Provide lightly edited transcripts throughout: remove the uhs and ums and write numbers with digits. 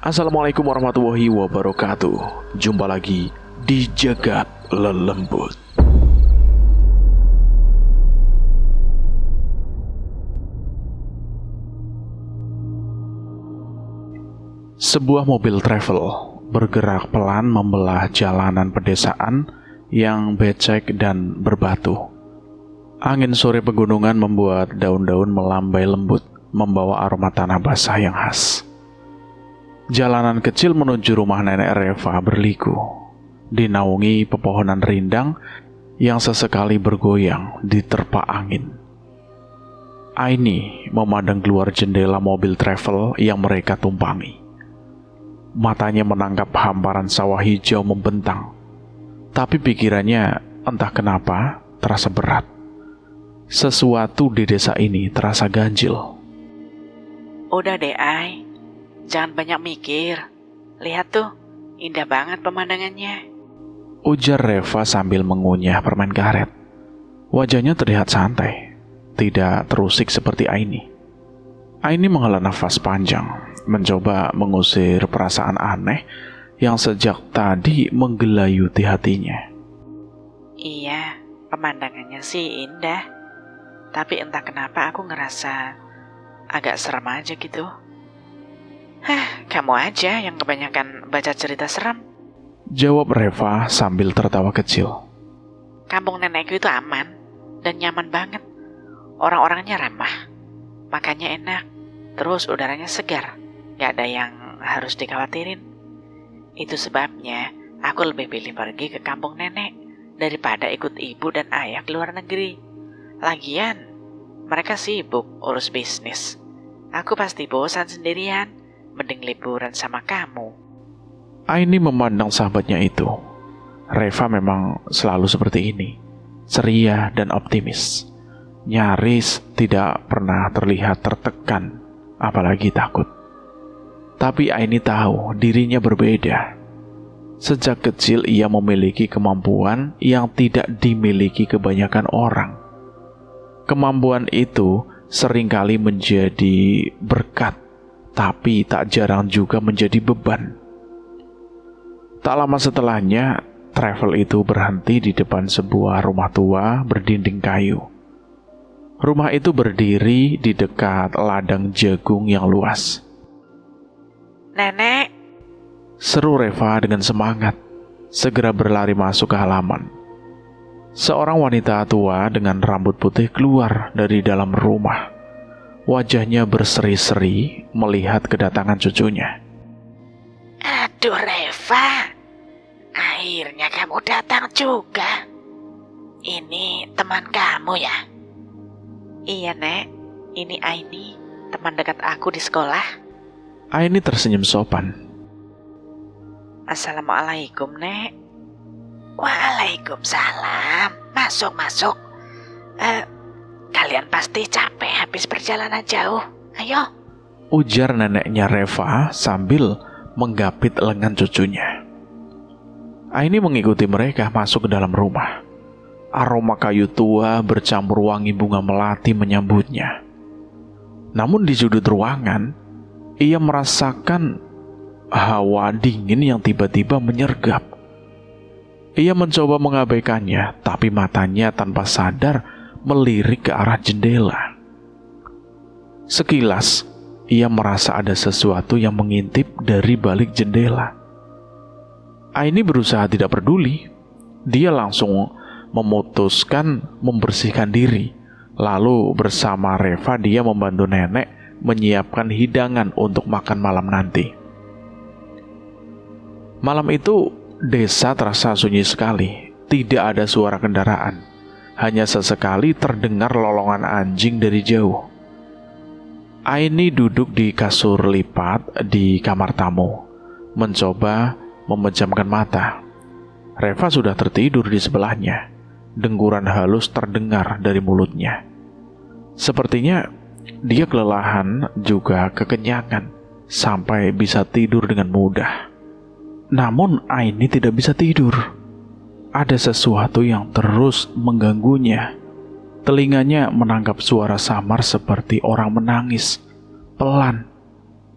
Assalamualaikum warahmatullahi wabarakatuh. Jumpa lagi di Jagat Lelembut. Sebuah mobil travel bergerak pelan membelah jalanan pedesaan yang becek dan berbatu. Angin sore pegunungan membuat daun-daun melambai lembut, membawa aroma tanah basah yang khas. Jalanan kecil menuju rumah nenek Reva berliku, dinaungi pepohonan rindang yang sesekali bergoyang diterpa angin. Aini memandang keluar jendela mobil travel yang mereka tumpangi. Matanya menangkap hamparan sawah hijau membentang, tapi pikirannya entah kenapa terasa berat. Sesuatu di desa ini terasa ganjil. Udah deh, Ai. Jangan banyak mikir. Lihat tuh, indah banget pemandangannya. Ujar Reva sambil mengunyah permen karet. Wajahnya terlihat santai, tidak terusik seperti Aini. Aini menghela nafas panjang, mencoba mengusir perasaan aneh yang sejak tadi menggelayuti hatinya. Iya, pemandangannya sih indah. Tapi entah kenapa aku ngerasa agak serem aja gitu. Kamu aja yang kebanyakan baca cerita serem. Jawab Reva sambil tertawa kecil. Kampung nenekku itu aman dan nyaman banget. Orang-orangnya ramah, makannya enak, terus udaranya segar. Gak ada yang harus dikhawatirin. Itu sebabnya aku lebih pilih pergi ke kampung nenek daripada ikut ibu dan ayah ke luar negeri. Lagian, mereka sibuk urus bisnis. Aku pasti bosan sendirian, mending liburan sama kamu. Aini memandang sahabatnya itu. Reva memang selalu seperti ini, ceria dan optimis. Nyaris tidak pernah terlihat tertekan, apalagi takut. Tapi Aini tahu dirinya berbeda. Sejak kecil ia memiliki kemampuan yang tidak dimiliki kebanyakan orang. Kemampuan itu seringkali menjadi berkat, tapi tak jarang juga menjadi beban. Tak lama setelahnya, travel itu berhenti di depan sebuah rumah tua berdinding kayu. Rumah itu berdiri di dekat ladang jagung yang luas. Nenek, Seru Reva dengan semangat, segera berlari masuk ke halaman. Seorang wanita tua dengan rambut putih keluar dari dalam rumah. Wajahnya berseri-seri melihat kedatangan cucunya. aduh Reva, akhirnya kamu datang juga. Ini teman kamu ya? Iya, Nek. Ini Aini, teman dekat aku di sekolah. Aini tersenyum sopan. Assalamualaikum, Nek. Waalaikumsalam. Masuk. Kalian pasti capek habis perjalanan jauh. Ayo. Ujar neneknya Reva sambil menggapit lengan cucunya. Aini mengikuti mereka masuk ke dalam rumah. Aroma kayu tua bercampur wangi bunga melati menyambutnya. Namun di sudut ruangan, ia merasakan hawa dingin yang tiba-tiba menyergap. Ia mencoba mengabaikannya, tapi matanya tanpa sadar melirik ke arah jendela. Sekilas, ia merasa ada sesuatu yang mengintip dari balik jendela. Aini berusaha tidak peduli. Dia langsung memutuskan membersihkan diri. Lalu bersama Reva dia membantu nenek menyiapkan hidangan untuk makan malam nanti. Malam itu desa terasa sunyi sekali. Tidak ada suara kendaraan. Hanya sesekali terdengar lolongan anjing dari jauh. Aini duduk di kasur lipat di kamar tamu, mencoba memejamkan mata. Reva sudah tertidur di sebelahnya. Dengkuran halus terdengar dari mulutnya. Sepertinya dia kelelahan juga kekenyangan sampai bisa tidur dengan mudah. Namun Aini tidak bisa tidur. Ada sesuatu yang terus mengganggunya. Telinganya menangkap suara samar seperti orang menangis, pelan,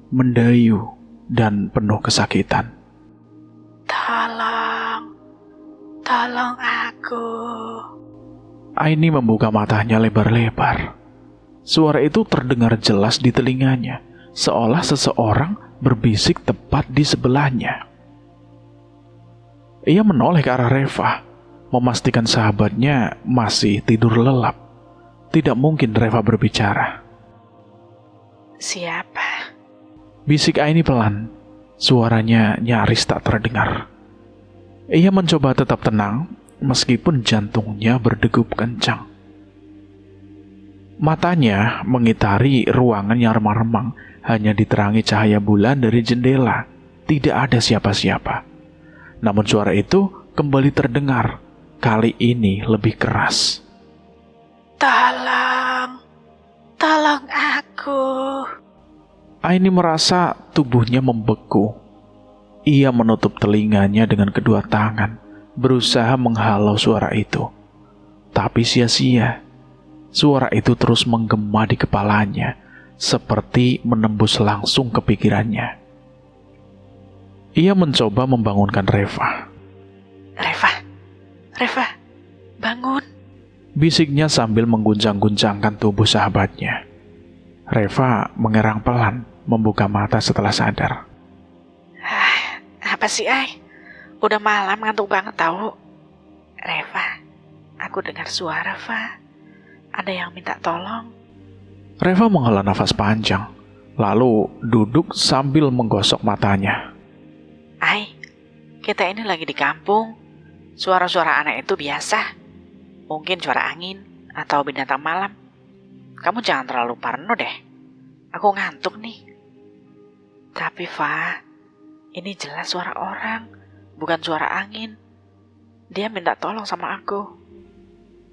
mendayu, dan penuh kesakitan. Tolong, tolong aku. Aini membuka matanya lebar-lebar. Suara itu terdengar jelas di telinganya, seolah seseorang berbisik tepat di sebelahnya. Ia menoleh ke arah Reva, memastikan sahabatnya masih tidur lelap. Tidak mungkin Reva berbicara. Siapa? Bisik Aini pelan, suaranya nyaris tak terdengar. Ia mencoba tetap tenang, meskipun jantungnya berdegup kencang. Matanya mengitari ruangan yang remang-remang, hanya diterangi cahaya bulan dari jendela. Tidak ada siapa-siapa. Namun suara itu kembali terdengar, kali ini lebih keras. Tolong, tolong aku. Aini merasa tubuhnya membeku. Ia menutup telinganya dengan kedua tangan, berusaha menghalau suara itu. Tapi sia-sia. Suara itu terus menggema di kepalanya, seperti menembus langsung ke pikirannya. Ia mencoba membangunkan Reva. Reva, bangun. Bisiknya sambil mengguncang-guncangkan tubuh sahabatnya. Reva mengerang pelan, membuka mata setelah sadar. Apa sih, Ai? Udah malam, ngantuk banget tahu. Reva, aku dengar suara, Fa. Ada yang minta tolong. Reva menghela nafas panjang, lalu duduk sambil menggosok matanya. Ai, kita ini lagi di kampung. Suara-suara aneh itu biasa. Mungkin suara angin atau binatang malam. Kamu jangan terlalu parno deh. Aku ngantuk nih. Tapi, Fa, ini jelas suara orang, bukan suara angin. Dia minta tolong sama aku.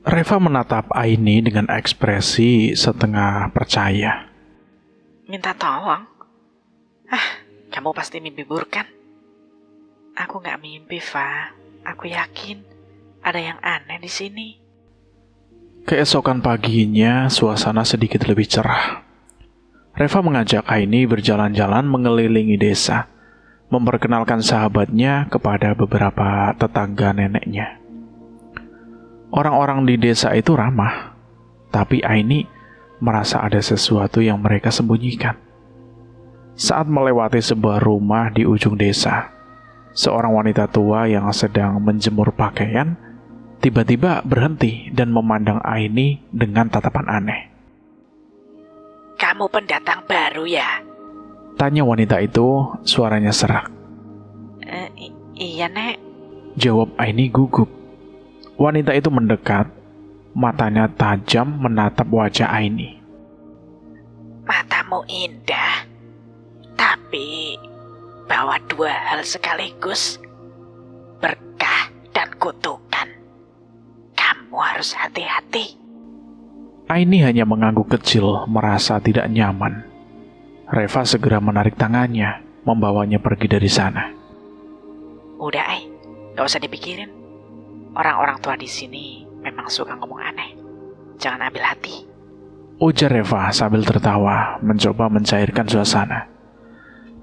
Reva menatap Aini dengan ekspresi setengah percaya. Minta tolong? Kamu pasti mimpi buruk kan? Aku gak mimpi, Fa. Aku yakin ada yang aneh di sini. Keesokan paginya, suasana sedikit lebih cerah. Reva mengajak Aini berjalan-jalan mengelilingi desa, memperkenalkan sahabatnya kepada beberapa tetangga neneknya. Orang-orang di desa itu ramah, tapi Aini merasa ada sesuatu yang mereka sembunyikan. Saat melewati sebuah rumah di ujung desa, seorang wanita tua yang sedang menjemur pakaian tiba-tiba berhenti dan memandang Aini dengan tatapan aneh. Kamu pendatang baru ya? Tanya wanita itu, suaranya serak. Iya, Nek. Jawab Aini gugup. Wanita itu mendekat, matanya tajam menatap wajah Aini. Matamu indah, tapi bawa dua hal sekaligus, berkah dan kutukan. Kamu harus hati-hati. Aini hanya mengangguk kecil, merasa tidak nyaman. Reva segera menarik tangannya, membawanya pergi dari sana. Udah, Ai, gak usah dipikirin. Orang-orang tua di sini memang suka ngomong aneh. Jangan ambil hati. Ujar Reva sambil tertawa, mencoba mencairkan suasana.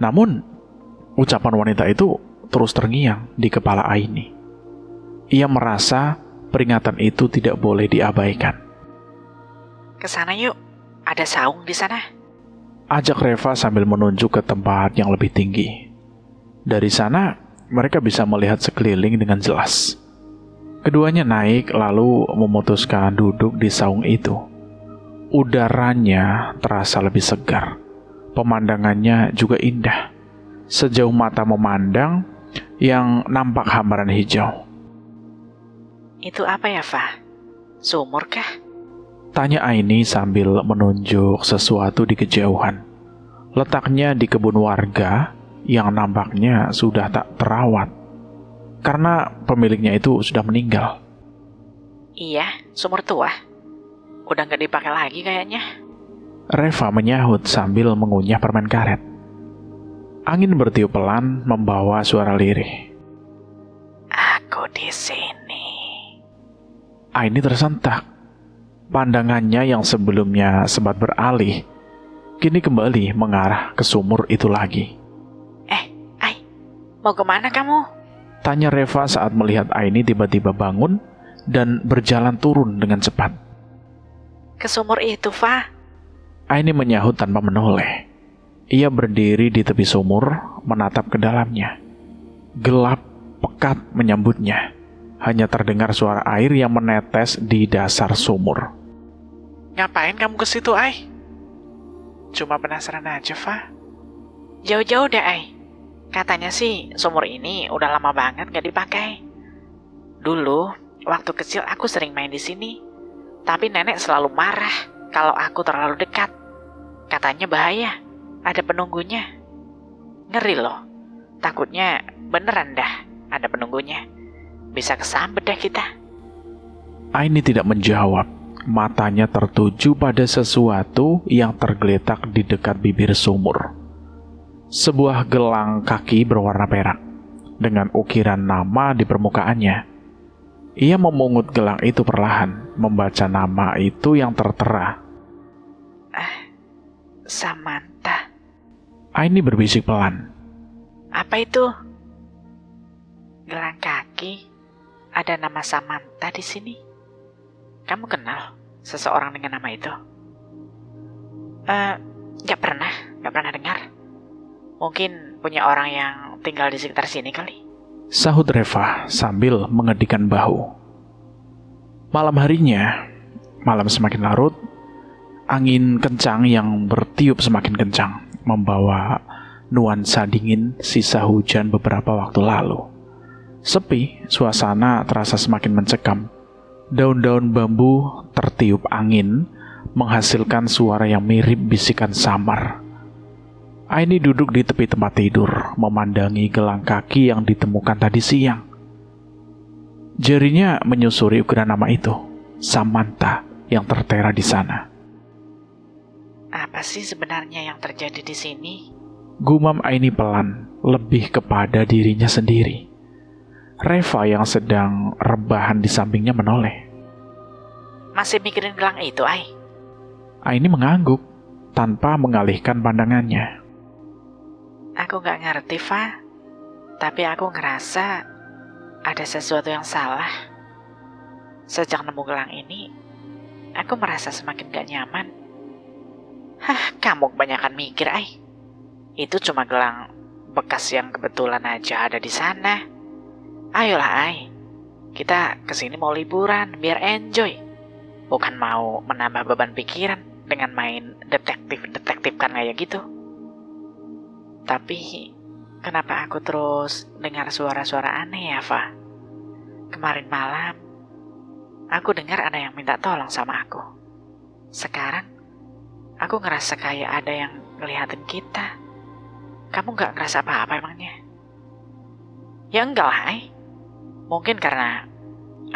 Namun, ucapan wanita itu terus terngiang di kepala Aini. Ia merasa peringatan itu tidak boleh diabaikan. Kesana yuk, ada saung di sana. Ajak Reva sambil menunjuk ke tempat yang lebih tinggi. Dari sana, mereka bisa melihat sekeliling dengan jelas. Keduanya naik lalu memutuskan duduk di saung itu. Udaranya terasa lebih segar. Pemandangannya juga indah. Sejauh mata memandang yang nampak hamparan hijau. Itu apa ya, Fa? Sumur kah? Tanya Aini sambil menunjuk sesuatu di kejauhan. Letaknya di kebun warga yang nampaknya sudah tak terawat, karena pemiliknya itu sudah meninggal. Iya, sumur tua. Udah gak dipakai lagi kayaknya. Reva menyahut sambil mengunyah permen karet. Angin bertiup pelan membawa suara lirih. Aku di sini. Aini tersentak. Pandangannya yang sebelumnya sempat beralih, kini kembali mengarah ke sumur itu lagi. Mau kemana kamu? Tanya Reva saat melihat Aini tiba-tiba bangun dan berjalan turun dengan cepat. Ke sumur itu, Fa. Aini menyahut tanpa menoleh. Ia berdiri di tepi sumur, menatap ke dalamnya. Gelap, pekat menyambutnya. Hanya terdengar suara air yang menetes di dasar sumur. Ngapain kamu ke situ, Ai? Cuma penasaran aja, Fa. Jauh-jauh deh, Ai. Katanya sih sumur ini udah lama banget gak dipakai. Dulu, waktu kecil aku sering main di sini. Tapi nenek selalu marah kalau aku terlalu dekat. Katanya bahaya, ada penunggunya. Ngeri loh. Takutnya beneran dah ada penunggunya. Bisa kesambet dah kita. Aini tidak menjawab. Matanya tertuju pada sesuatu yang tergeletak di dekat bibir sumur. Sebuah gelang kaki berwarna perak dengan ukiran nama di permukaannya. Ia memungut gelang itu perlahan, membaca nama itu yang tertera. Samantha. Aini berbisik pelan. Apa itu? Gelang kaki. Ada nama Samantha di sini. Kamu kenal seseorang dengan nama itu? Gak pernah dengar. Mungkin punya orang yang tinggal di sekitar sini kali. Sahut Reva sambil mengedikan bahu. Malam harinya, malam semakin larut, angin kencang yang bertiup semakin kencang, membawa nuansa dingin sisa hujan beberapa waktu lalu. Sepi, suasana terasa semakin mencekam. Daun-daun bambu tertiup angin, menghasilkan suara yang mirip bisikan samar. Aini duduk di tepi tempat tidur, memandangi gelang kaki yang ditemukan tadi siang. Jarinya menyusuri ukiran nama itu, Samantha, yang tertera di sana. Apa sih sebenarnya yang terjadi di sini? Gumam Aini pelan, lebih kepada dirinya sendiri. Reva yang sedang rebahan di sampingnya menoleh. Masih mikirin gelang itu, Ai? Aini mengangguk, tanpa mengalihkan pandangannya. Aku gak ngerti, Fa. Tapi aku ngerasa ada sesuatu yang salah. Sejak nemu gelang ini, aku merasa semakin gak nyaman. Kamu kebanyakan mikir, Ai. Itu cuma gelang bekas yang kebetulan aja ada di sana. Ayolah, Ai. Kita kesini mau liburan, biar enjoy. Bukan mau menambah beban pikiran dengan main detektif-detektifkan kayak gitu. Tapi, kenapa aku terus dengar suara-suara aneh ya, Fa? Kemarin malam, aku dengar ada yang minta tolong sama aku. Sekarang, aku ngerasa kayak ada yang ngeliatin kita. Kamu gak ngerasa apa-apa emangnya? Ya enggak lah, Ai. Mungkin karena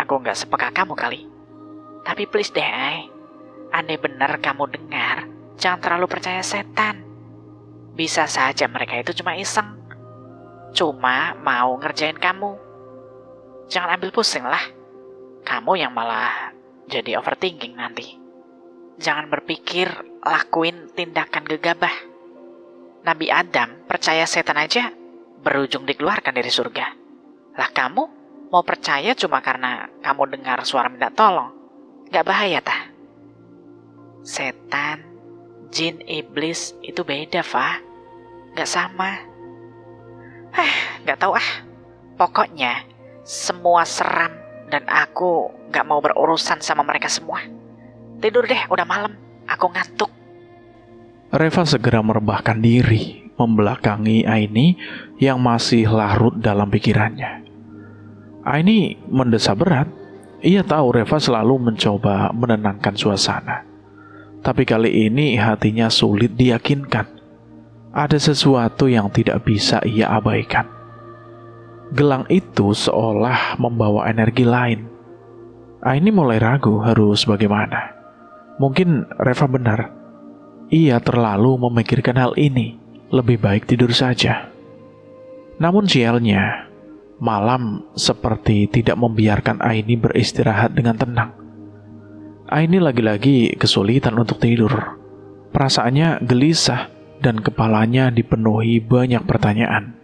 aku gak sepeka kamu kali. Tapi please deh, Ai. Andai benar kamu dengar, jangan terlalu percaya setan. Bisa saja mereka itu cuma iseng. Cuma mau ngerjain kamu. Jangan ambil pusing lah. Kamu yang malah jadi overthinking nanti. Jangan berpikir lakuin tindakan gegabah. Nabi Adam percaya setan aja berujung dikeluarkan dari surga. Lah kamu mau percaya cuma karena kamu dengar suara minta tolong. Gak bahaya tah? Setan, jin, iblis itu beda, Fa. Gak sama. Gak tahu ah. Pokoknya semua seram dan aku gak mau berurusan sama mereka semua. Tidur deh, udah malam. Aku ngantuk. Reva segera merebahkan diri, membelakangi Aini yang masih larut dalam pikirannya. Aini mendesah berat. Ia tahu Reva selalu mencoba menenangkan suasana. Tapi kali ini hatinya sulit diyakinkan. Ada sesuatu yang tidak bisa ia abaikan. Gelang itu seolah membawa energi lain. Aini mulai ragu harus bagaimana. Mungkin Reva benar. Ia terlalu memikirkan hal ini. Lebih baik tidur saja. Namun sialnya, malam seperti tidak membiarkan Aini beristirahat dengan tenang. Aini lagi-lagi kesulitan untuk tidur. Perasaannya gelisah dan kepalanya dipenuhi banyak pertanyaan.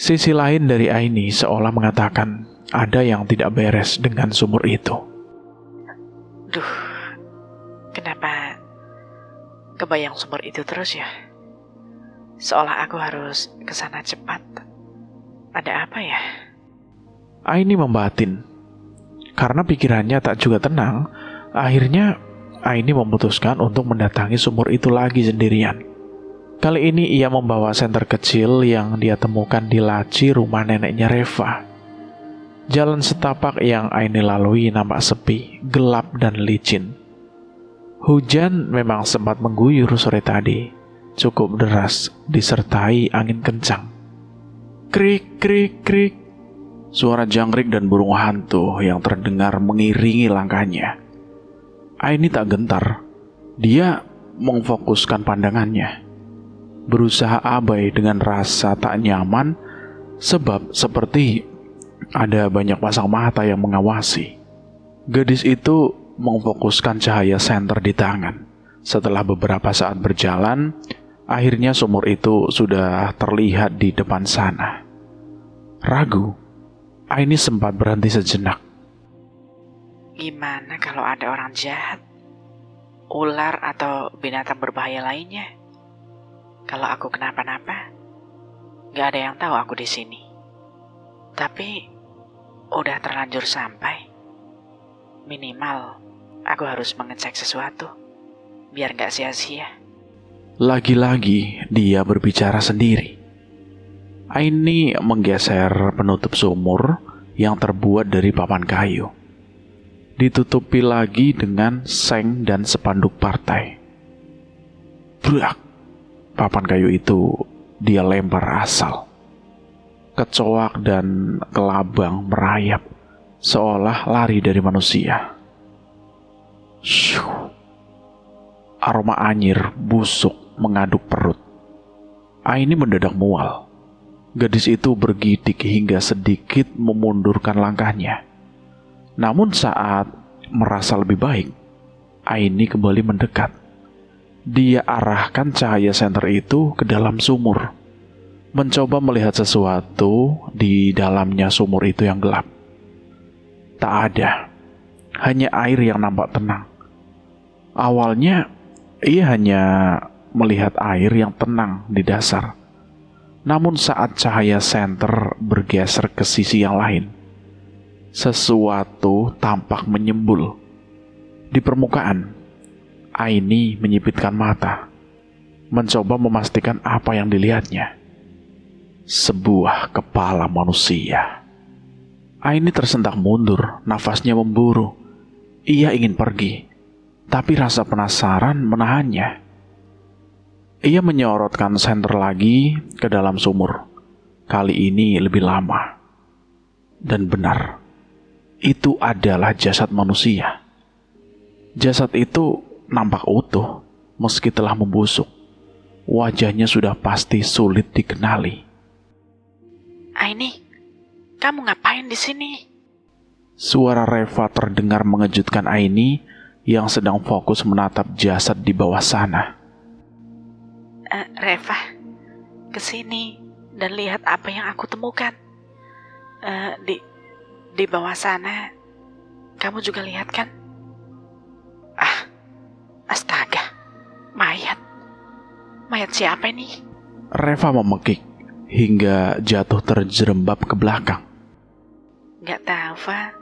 Sisi lain dari Aini seolah mengatakan ada yang tidak beres dengan sumur itu. Duh, kenapa kebayang sumur itu terus ya? Seolah aku harus ke sana cepat. Ada apa ya? Aini membatin. Karena pikirannya tak juga tenang, akhirnya Aini memutuskan untuk mendatangi sumur itu lagi sendirian. Kali ini ia membawa senter kecil yang dia temukan di laci rumah neneknya Reva. Jalan setapak yang Aini lalui nampak sepi, gelap dan licin. Hujan memang sempat mengguyur sore tadi, cukup deras disertai angin kencang. Krik, krik, krik. Suara jangkrik dan burung hantu yang terdengar mengiringi langkahnya. Aini tak gentar. Dia memfokuskan pandangannya. Berusaha abai dengan rasa tak nyaman sebab seperti ada banyak pasang mata yang mengawasi. Gadis itu memfokuskan cahaya senter di tangan. Setelah beberapa saat berjalan, akhirnya sumur itu sudah terlihat di depan sana. Ragu, Aini sempat berhenti sejenak. Gimana kalau ada orang jahat, ular atau binatang berbahaya lainnya? Kalau aku kenapa-napa, gak ada yang tahu aku di sini. Tapi udah terlanjur sampai. Minimal aku harus mengecek sesuatu biar gak sia-sia. Lagi-lagi dia berbicara sendiri. Aini menggeser penutup sumur yang terbuat dari papan kayu. Ditutupi lagi dengan seng dan spanduk partai. Brak! Papan kayu itu dia lempar asal. Kecoak dan kelabang merayap, seolah lari dari manusia. Syuh. Aroma anyir busuk mengaduk perut. Aini mendadak mual. Gadis itu bergidik hingga sedikit memundurkan langkahnya. Namun saat merasa lebih baik, Aini kembali mendekat. Dia arahkan cahaya senter itu ke dalam sumur, mencoba melihat sesuatu di dalamnya sumur itu yang gelap. Tak ada, hanya air yang nampak tenang. Awalnya, ia hanya melihat air yang tenang di dasar. Namun saat cahaya senter bergeser ke sisi yang lain, sesuatu tampak menyembul. Di permukaan, Aini menyipitkan mata, mencoba memastikan apa yang dilihatnya. Sebuah kepala manusia. Aini tersentak mundur, nafasnya memburu. Ia ingin pergi, tapi rasa penasaran menahannya. Ia menyorotkan senter lagi ke dalam sumur. Kali ini lebih lama. Dan benar, itu adalah jasad manusia. Jasad itu nampak utuh, meski telah membusuk. Wajahnya sudah pasti sulit dikenali. Aini, kamu ngapain di sini? Suara Reva terdengar mengejutkan Aini yang sedang fokus menatap jasad di bawah sana. Reva, kesini dan lihat apa yang aku temukan. Di bawah sana, kamu juga lihat kan? Astaga, mayat. Mayat siapa ini? Reva memekik hingga jatuh terjerembab ke belakang. Gak tahu, Fa.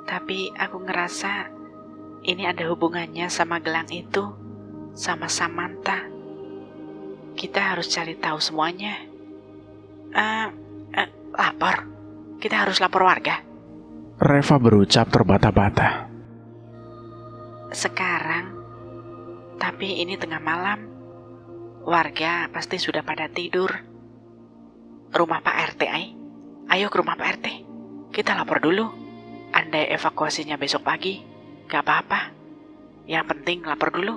Tapi aku ngerasa ini ada hubungannya sama gelang itu, sama Samantha. Kita harus cari tahu semuanya. Lapor. Kita harus lapor warga. Reva berucap terbata-bata. Sekarang, tapi ini tengah malam. Warga pasti sudah pada tidur. Rumah Pak RT, ayo ke rumah Pak RT. Kita lapor dulu. Andai evakuasinya besok pagi, gak apa-apa. Yang penting lapor dulu.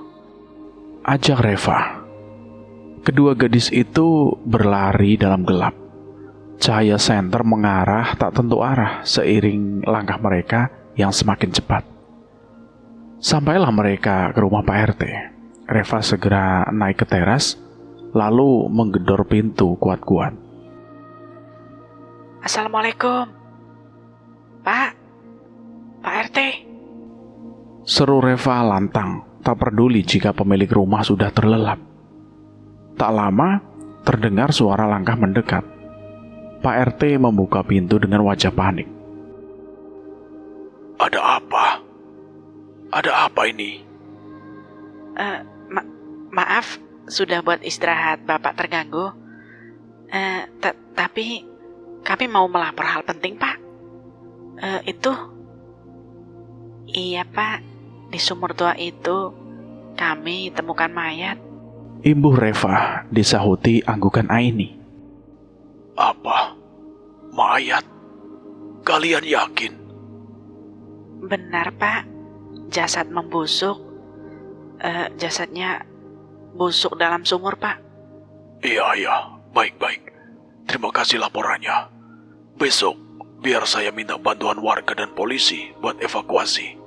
Ajak Reva. Kedua gadis itu berlari dalam gelap. Cahaya senter mengarah tak tentu arah seiring langkah mereka yang semakin cepat. Sampailah mereka ke rumah Pak RT. Reva segera naik ke teras, lalu menggedor pintu kuat-kuat. Assalamualaikum. Pak RT. Seru Reva lantang, tak peduli jika pemilik rumah sudah terlelap. Tak lama, terdengar suara langkah mendekat. Pak RT membuka pintu dengan wajah panik. Ada apa? Ada apa ini? Maaf, sudah buat istirahat Bapak terganggu. Tapi kami mau melapor hal penting, Pak. Iya, Pak. Di sumur tua itu kami temukan mayat. Imbuh Reva disahuti anggukan Aini. Apa? Mayat? Kalian yakin? Benar, Pak. Jasad membusuk. Jasadnya busuk dalam sumur, Pak. Iya, baik-baik. Terima kasih laporannya. Besok, biar saya minta bantuan warga dan polisi buat evakuasi.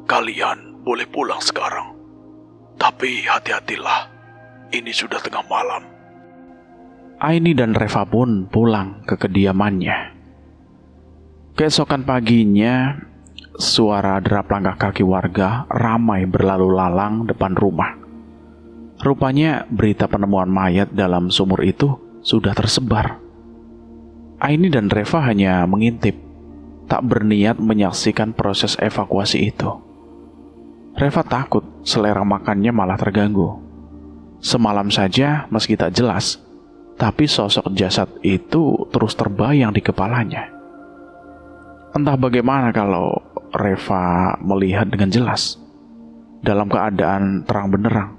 Kalian boleh pulang sekarang. Tapi hati-hatilah, ini sudah tengah malam. Aini dan Reva pun pulang ke kediamannya. Keesokan paginya, suara derap langkah kaki warga ramai berlalu lalang depan rumah. Rupanya berita penemuan mayat dalam sumur itu sudah tersebar. Aini dan Reva hanya mengintip, tak berniat menyaksikan proses evakuasi itu. Reva takut selera makannya malah terganggu. Semalam saja meski tak jelas, tapi sosok jasad itu terus terbayang di kepalanya. Entah bagaimana kalau Reva melihat dengan jelas, dalam keadaan terang benderang.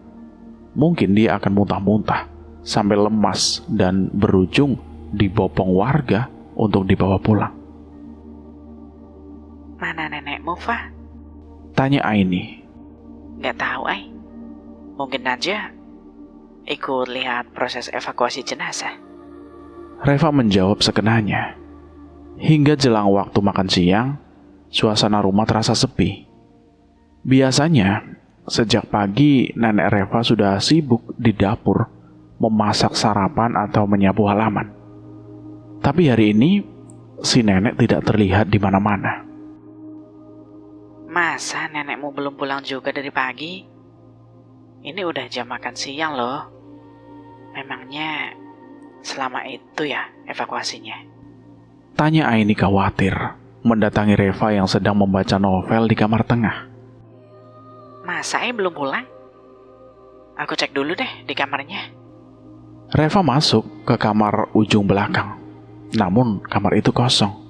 Mungkin dia akan muntah-muntah sampai lemas dan berujung dibopong warga untuk dibawa pulang. Mana nenekmu, Fa? Tanya Aini. Nggak tahu, Ai. Mungkin aja ikut lihat proses evakuasi jenazah. Reva menjawab sekenanya. Hingga jelang waktu makan siang, suasana rumah terasa sepi. Biasanya, sejak pagi nenek Reva sudah sibuk di dapur memasak sarapan atau menyapu halaman. Tapi hari ini, si nenek tidak terlihat di mana-mana. Masa nenekmu belum pulang juga dari pagi? Ini udah jam makan siang loh. Memangnya selama itu ya evakuasinya? Tanya Aini khawatir, mendatangi Reva yang sedang membaca novel di kamar tengah. Masa belum pulang? Aku cek dulu deh di kamarnya. Reva masuk ke kamar ujung belakang, namun kamar itu kosong.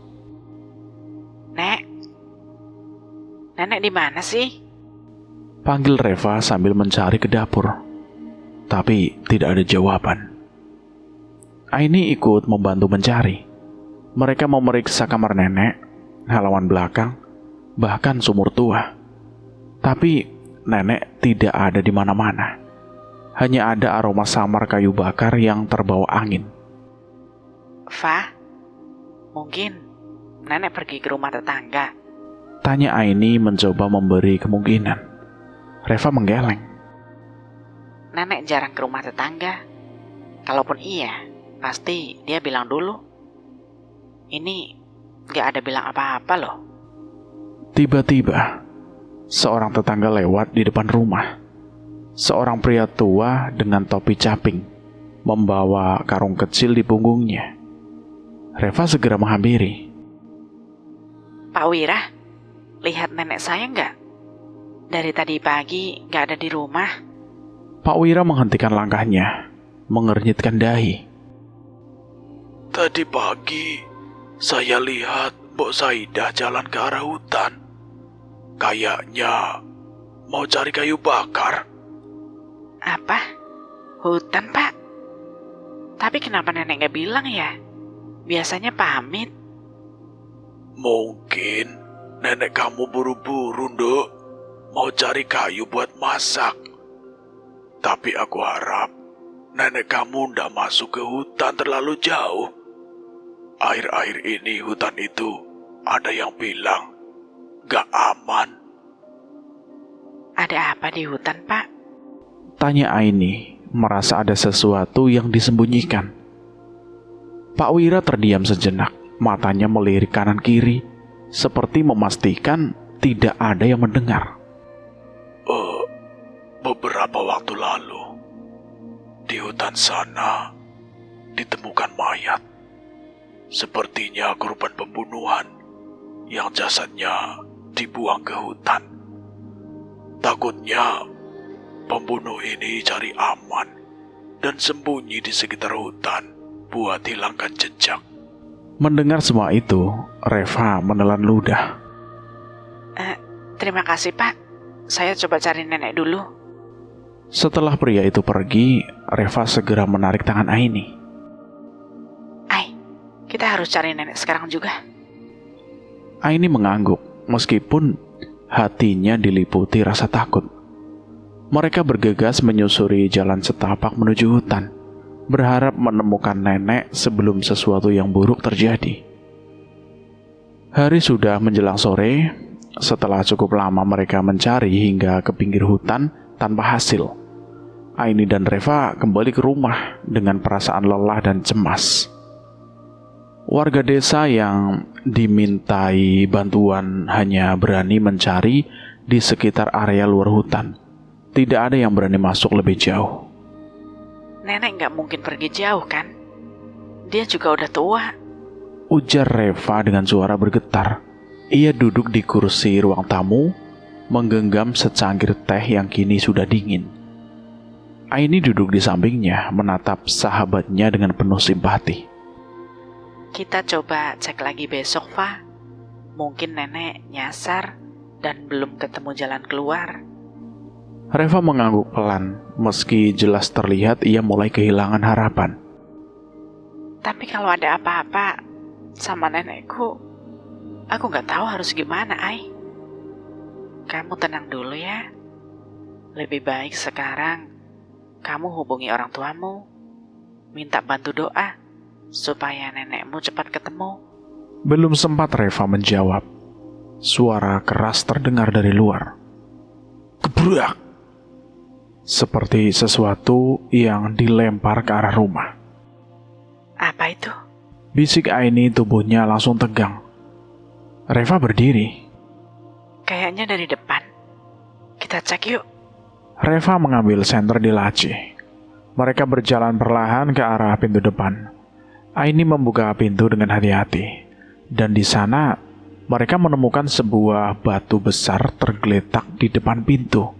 Nenek di mana sih? Panggil Reva sambil mencari ke dapur, tapi tidak ada jawaban. Aini ikut membantu mencari. Mereka memeriksa kamar nenek, halaman belakang, bahkan sumur tua. Tapi nenek tidak ada di mana-mana. Hanya ada aroma samar kayu bakar yang terbawa angin. Fa, mungkin nenek pergi ke rumah tetangga. Tanya Aini mencoba memberi kemungkinan. Reva menggeleng. Nenek jarang ke rumah tetangga. Kalaupun iya, pasti dia bilang dulu. Ini gak ada bilang apa-apa loh. Tiba-tiba, seorang tetangga lewat di depan rumah. Seorang pria tua dengan topi caping, membawa karung kecil di punggungnya. Reva segera menghampiri. Pak Wira, lihat nenek saya nggak? Dari tadi pagi nggak ada di rumah. Pak Wira menghentikan langkahnya, mengernyitkan dahi. Tadi pagi, saya lihat Mbok Saidah jalan ke arah hutan. Kayaknya mau cari kayu bakar. Apa? Hutan, Pak? Tapi kenapa nenek nggak bilang ya? Biasanya pamit. Mungkin nenek kamu buru-buru, Nduk. Mau cari kayu buat masak. Tapi aku harap nenek kamu ndak masuk ke hutan terlalu jauh. Akhir-akhir ini hutan itu ada yang bilang gak aman. Ada apa di hutan, Pak? Tanya Aini, merasa ada sesuatu yang disembunyikan. Pak Wira terdiam sejenak. Matanya melirik kanan kiri, seperti memastikan tidak ada yang mendengar. Beberapa waktu lalu, di hutan sana, ditemukan mayat. Sepertinya korban pembunuhan yang jasadnya dibuang ke hutan. Takutnya pembunuh ini cari aman dan sembunyi di sekitar hutan buat hilangkan jejak. Mendengar semua itu, Reva menelan ludah. Terima kasih, Pak. Saya coba cari nenek dulu. Setelah pria itu pergi, Reva segera menarik tangan Aini. Ai, kita harus cari nenek sekarang juga. Aini mengangguk, meskipun hatinya diliputi rasa takut. Mereka bergegas menyusuri jalan setapak menuju hutan, berharap menemukan nenek sebelum sesuatu yang buruk terjadi. Hari sudah menjelang sore. Setelah cukup lama mereka mencari hingga ke pinggir hutan tanpa hasil, Aini dan Reva kembali ke rumah dengan perasaan lelah dan cemas. Warga desa yang dimintai bantuan hanya berani mencari di sekitar area luar hutan. Tidak ada yang berani masuk lebih jauh. Nenek nggak mungkin pergi jauh kan? Dia juga udah tua. Ujar Reva dengan suara bergetar. Ia duduk di kursi ruang tamu, menggenggam secangkir teh yang kini sudah dingin. Aini duduk di sampingnya, menatap sahabatnya dengan penuh simpati. Kita coba cek lagi besok, Fa. Mungkin nenek nyasar dan belum ketemu jalan keluar. Reva mengangguk pelan, meski jelas terlihat ia mulai kehilangan harapan. Tapi kalau ada apa-apa sama nenekku, aku nggak tahu harus gimana, Ai. Kamu tenang dulu ya. Lebih baik sekarang kamu hubungi orang tuamu, minta bantu doa supaya nenekmu cepat ketemu. Belum sempat Reva menjawab, suara keras terdengar dari luar. Gebrak! Seperti sesuatu yang dilempar ke arah rumah. Apa itu? Bisik Aini, tubuhnya langsung tegang. Reva berdiri. Kayaknya dari depan. Kita cek yuk. Reva mengambil senter di laci. Mereka berjalan perlahan ke arah pintu depan. Aini membuka pintu dengan hati-hati. Dan di sana, mereka menemukan sebuah batu besar tergeletak di depan pintu.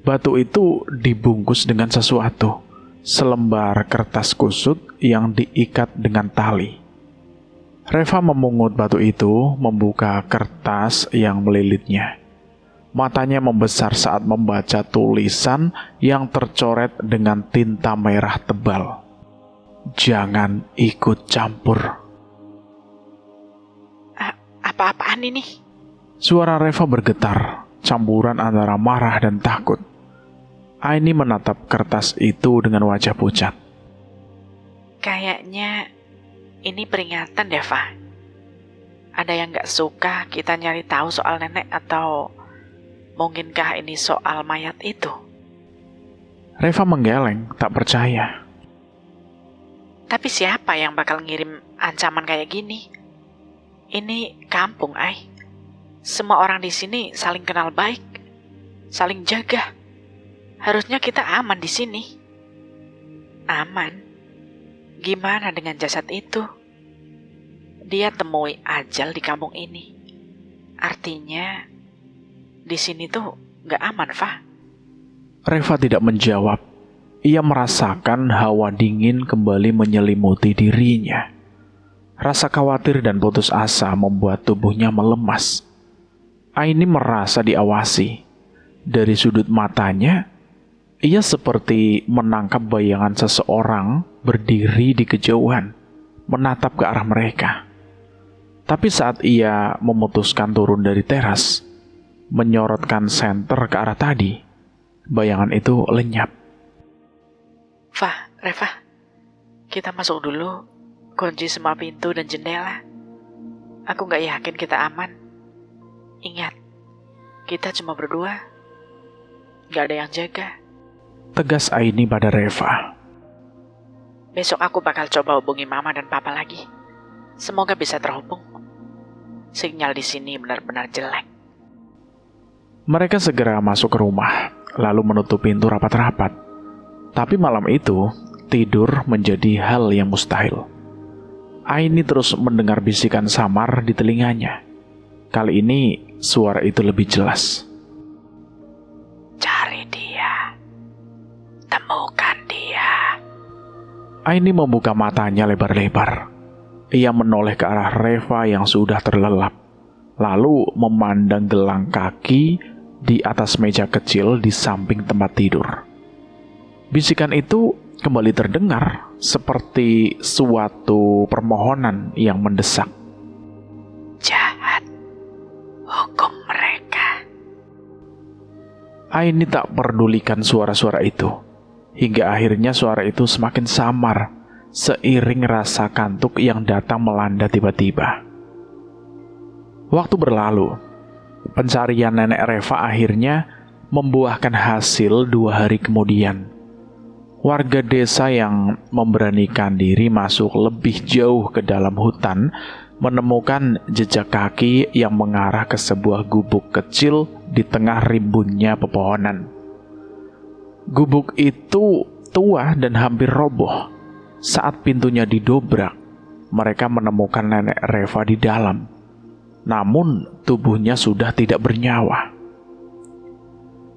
Batu itu dibungkus dengan sesuatu, selembar kertas kusut yang diikat dengan tali. Reva memungut batu itu, membuka kertas yang melilitnya. Matanya membesar saat membaca tulisan yang tercoret dengan tinta merah tebal. Jangan ikut campur. Apa-apaan ini? Suara Reva bergetar, campuran antara marah dan takut. Aini menatap kertas itu dengan wajah pucat. Kayaknya ini peringatan deh, Fa. Ada yang gak suka kita nyari tahu soal nenek, atau mungkinkah ini soal mayat itu? Reva menggeleng, tak percaya. Tapi siapa yang bakal ngirim ancaman kayak gini? Ini kampung, Ai. Semua orang di sini saling kenal baik, saling jaga. Harusnya kita aman di sini. Aman? Gimana dengan jasad itu? Dia temui ajal di kampung ini. Artinya di sini tuh gak aman, Fa. Reva tidak menjawab. Ia merasakan hawa dingin kembali menyelimuti dirinya. Rasa khawatir dan putus asa membuat tubuhnya melemas. Aini merasa diawasi. Dari sudut matanya, ia seperti menangkap bayangan seseorang berdiri di kejauhan, menatap ke arah mereka. Tapi saat ia memutuskan turun dari teras, menyorotkan senter ke arah tadi, bayangan itu lenyap. Fa, Reva, kita masuk dulu, kunci semua pintu dan jendela. Aku gak yakin kita aman. Ingat, kita cuma berdua, gak ada yang jaga. Tegas Aini pada Reva. Besok aku bakal coba hubungi Mama dan Papa lagi. Semoga bisa terhubung. Sinyal di sini benar-benar jelek. Mereka segera masuk ke rumah, lalu menutup pintu rapat-rapat. Tapi malam itu, tidur menjadi hal yang mustahil. Aini terus mendengar bisikan samar di telinganya. Kali ini, suara itu lebih jelas. Cari dia. Temukan dia. Aini membuka matanya lebar-lebar. Ia menoleh ke arah Reva yang sudah terlelap, lalu memandang gelang kaki di atas meja kecil di samping tempat tidur. Bisikan itu kembali terdengar seperti suatu permohonan yang mendesak. Jahat. Hukum mereka. Aini tak pedulikan suara-suara itu, hingga akhirnya suara itu semakin samar, seiring rasa kantuk yang datang melanda tiba-tiba. Waktu berlalu, pencarian nenek Reva akhirnya membuahkan hasil 2 hari kemudian. Warga desa yang memberanikan diri masuk lebih jauh ke dalam hutan menemukan jejak kaki yang mengarah ke sebuah gubuk kecil di tengah rimbunnya pepohonan. Gubuk itu tua dan hampir roboh. Saat pintunya didobrak, mereka menemukan nenek Reva di dalam. Namun tubuhnya sudah tidak bernyawa.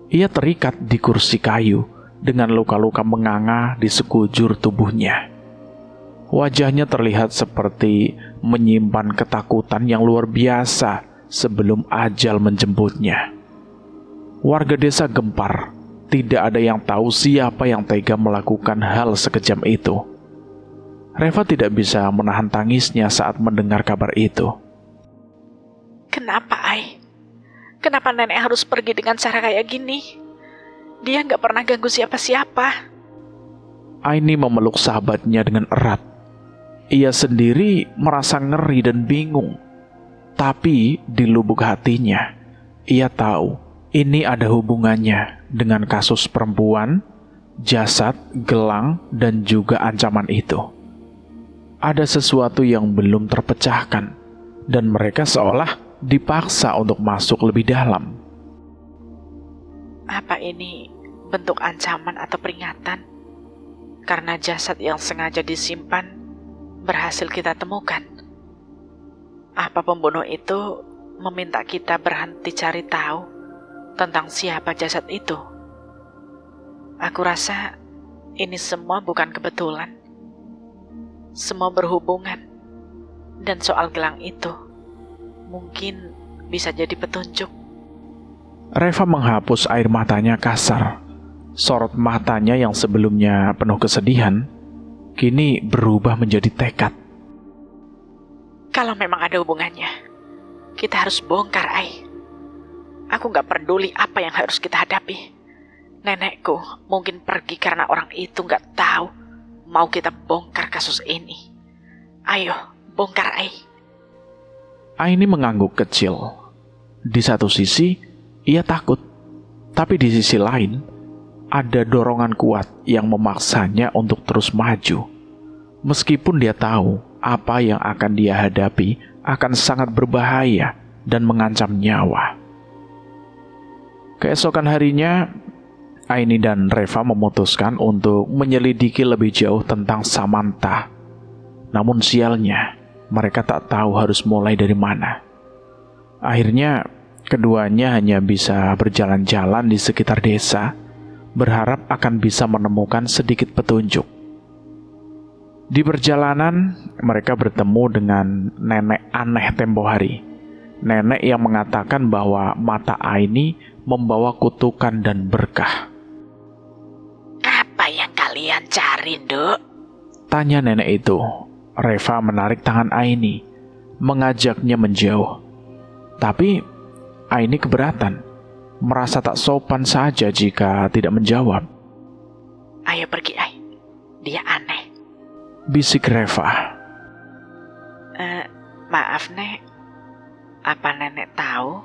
Ia terikat di kursi kayu dengan luka-luka menganga di sekujur tubuhnya. Wajahnya terlihat seperti menyimpan ketakutan yang luar biasa sebelum ajal menjemputnya. Warga desa gempar, tidak ada yang tahu siapa yang tega melakukan hal sekejam itu. Reva tidak bisa menahan tangisnya saat mendengar kabar itu. Kenapa, Ai? Kenapa nenek harus pergi dengan cara kayak gini? Dia nggak pernah ganggu siapa-siapa. Aini memeluk sahabatnya dengan erat. Ia sendiri merasa ngeri dan bingung. Tapi di lubuk hatinya, ia tahu ini ada hubungannya dengan kasus perempuan, jasad, gelang, dan juga ancaman itu. Ada sesuatu yang belum terpecahkan, dan mereka seolah dipaksa untuk masuk lebih dalam. Apa ini bentuk ancaman atau peringatan? Karena jasad yang sengaja disimpan berhasil kita temukan. Apa pembunuh itu meminta kita berhenti cari tahu tentang siapa jasad itu? Aku rasa ini semua bukan kebetulan. Semua berhubungan. Dan soal gelang itu mungkin bisa jadi petunjuk. Reva menghapus air matanya kasar. Sorot matanya yang sebelumnya penuh kesedihan, kini berubah menjadi tekad. Kalau memang ada hubungannya, kita harus bongkar, Ai. Aku gak peduli apa yang harus kita hadapi. Nenekku mungkin pergi karena orang itu gak tahu mau kita bongkar kasus ini. Ayo, bongkar, Ai. Aini mengangguk kecil. Di satu sisi, ia takut, tapi di sisi lain, ada dorongan kuat yang memaksanya untuk terus maju. Meskipun dia tahu apa yang akan dia hadapi akan sangat berbahaya dan mengancam nyawa. Keesokan harinya, Aini dan Reva memutuskan untuk menyelidiki lebih jauh tentang Samantha. Namun sialnya, mereka tak tahu harus mulai dari mana. Akhirnya, keduanya hanya bisa berjalan-jalan di sekitar desa, berharap akan bisa menemukan sedikit petunjuk. Di perjalanan, mereka bertemu dengan nenek aneh tempo hari. Nenek yang mengatakan bahwa mata Aini membawa kutukan dan berkah. Apa yang kalian cari, Duk? Tanya nenek itu. Reva menarik tangan Aini, mengajaknya menjauh. Tapi Aini keberatan, merasa tak sopan saja jika tidak menjawab. Ayo pergi, Ai. Dia aneh. Bisik Reva. Maaf, Nek. Apa nenek tahu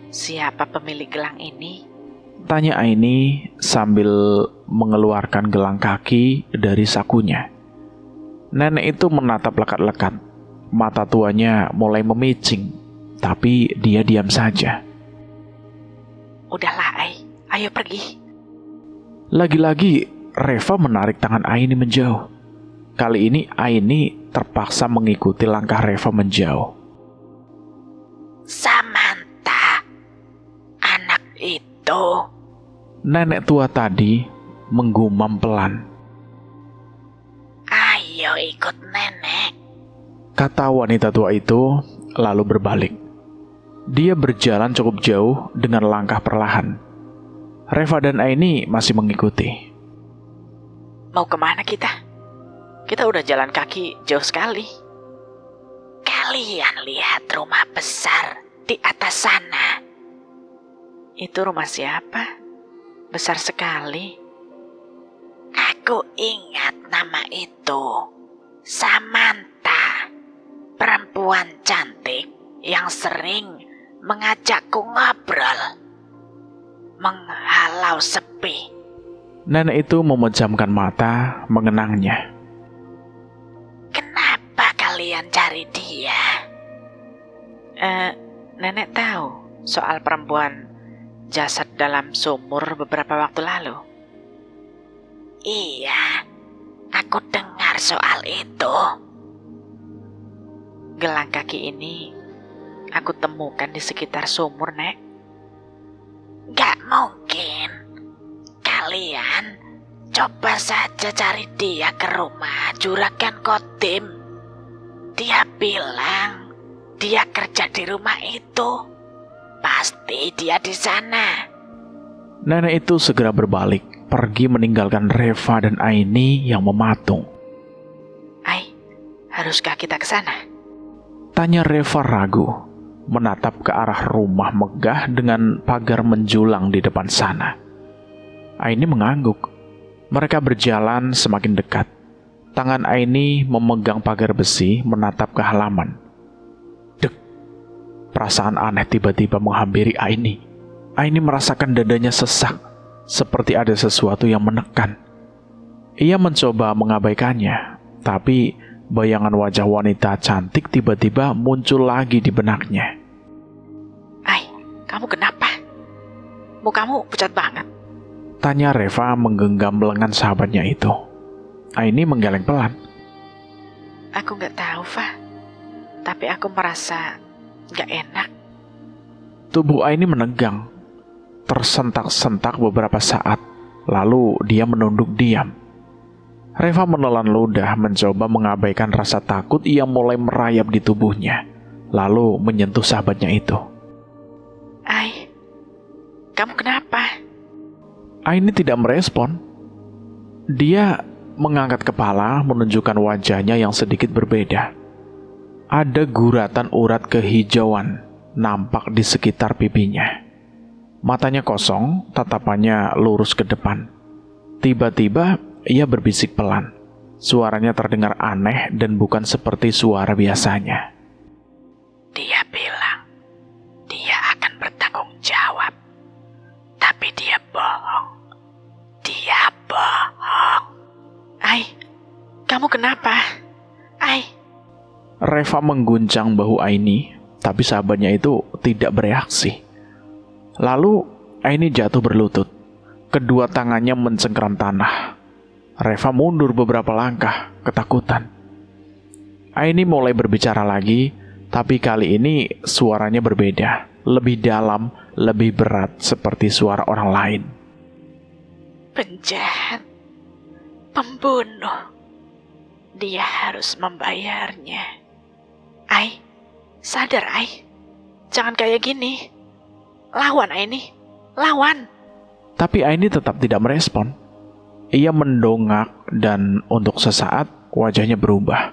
siapa pemilik gelang ini? Tanya Aini sambil mengeluarkan gelang kaki dari sakunya. Nenek itu menatap lekat-lekat. Mata tuanya mulai memicing, tapi dia diam saja. Udahlah, Ai. Ayo pergi. Lagi-lagi Reva menarik tangan Aini menjauh. Kali ini Aini terpaksa mengikuti langkah Reva menjauh. Samantha, anak itu. Nenek tua tadi menggumam pelan. Ayo ikut nenek. Kata wanita tua itu lalu berbalik. Dia berjalan cukup jauh dengan langkah perlahan. Reva dan Aini masih mengikuti. Mau kemana kita? Kita udah jalan kaki jauh sekali. Kalian lihat rumah besar di atas sana. Itu rumah siapa? Besar sekali. Aku ingat nama itu. Samantha. Perempuan cantik yang sering mengajakku ngobrol. Menghalau sepi. Nenek itu memejamkan mata, mengenangnya. Kenapa kalian cari dia? Nenek tahu soal perempuan jasad dalam sumur beberapa waktu lalu. Iya, aku dengar soal itu. Gelang kaki ini aku temukan di sekitar sumur, Nek. Gak mungkin. Kalian coba saja cari dia ke rumah Juragan Kotim. Dia bilang dia kerja di rumah itu. Pasti dia di sana. Nenek itu segera berbalik, pergi meninggalkan Reva dan Aini yang mematung. Ai, haruskah kita ke sana? Tanya Reva ragu, menatap ke arah rumah megah dengan pagar menjulang di depan sana. Aini mengangguk. Mereka berjalan semakin dekat. Tangan Aini memegang pagar besi menatap ke halaman. Dek, perasaan aneh tiba-tiba menghampiri Aini. Aini merasakan dadanya sesak, seperti ada sesuatu yang menekan. Ia mencoba mengabaikannya, tapi bayangan wajah wanita cantik tiba-tiba muncul lagi di benaknya. Ai, kamu kenapa? Mukamu pucat banget. Tanya Reva menggenggam lengan sahabatnya itu. Aini menggeleng pelan. Aku gak tahu, Fa. Tapi aku merasa gak enak. Tubuh Aini menegang, tersentak-sentak beberapa saat, lalu dia menunduk diam. Reva menelan ludah mencoba mengabaikan rasa takut yang mulai merayap di tubuhnya, lalu menyentuh sahabatnya itu. Ai, kamu kenapa? Aini tidak merespon. Dia mengangkat kepala menunjukkan wajahnya yang sedikit berbeda. Ada guratan urat kehijauan nampak di sekitar pipinya. Matanya kosong, tatapannya lurus ke depan. Tiba-tiba ia berbisik pelan. Suaranya terdengar aneh dan bukan seperti suara biasanya. Dia bilang dia akan bertanggung jawab. Tapi dia bohong. Dia bohong. Ai, kamu kenapa? Ai. Reva mengguncang bahu Aini, tapi sahabatnya itu tidak bereaksi. Lalu Aini jatuh berlutut. Kedua tangannya mencengkeram tanah. Reva mundur beberapa langkah, ketakutan. Aini mulai berbicara lagi, tapi kali ini suaranya berbeda. Lebih dalam, lebih berat seperti suara orang lain. Penjahat. Pembunuh. Dia harus membayarnya. Ai, sadar Ai. Jangan kayak gini. Lawan Aini. Lawan. Tapi Aini tetap tidak merespon. Ia mendongak dan untuk sesaat wajahnya berubah.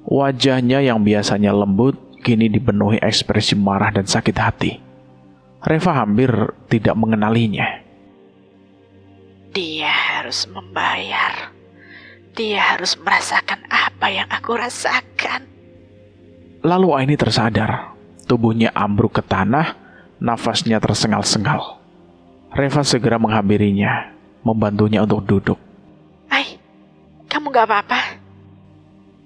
Wajahnya yang biasanya lembut kini dipenuhi ekspresi marah dan sakit hati. Reva hampir tidak mengenalinya. Dia harus membayar. Dia harus merasakan apa yang aku rasakan. Lalu Aini tersadar. Tubuhnya ambruk ke tanah, nafasnya tersengal-sengal. Reva segera menghampirinya, membantunya untuk duduk. Ai, kamu gak apa-apa?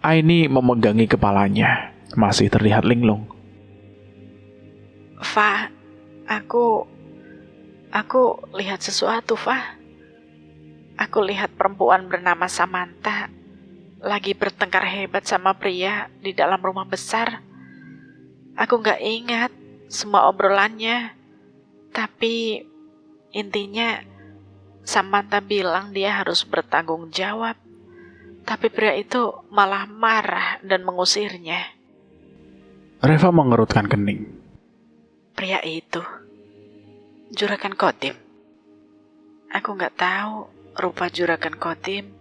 Aini memegangi kepalanya, masih terlihat linglung. Fa, aku lihat sesuatu, Fa. Aku lihat perempuan bernama Samantha lagi bertengkar hebat sama pria di dalam rumah besar. Aku nggak ingat semua obrolannya, tapi intinya Samantha bilang dia harus bertanggung jawab. Tapi pria itu malah marah dan mengusirnya. Reva mengerutkan kening. Pria itu Juragan Kotim. Aku nggak tahu rupa Juragan Kotim,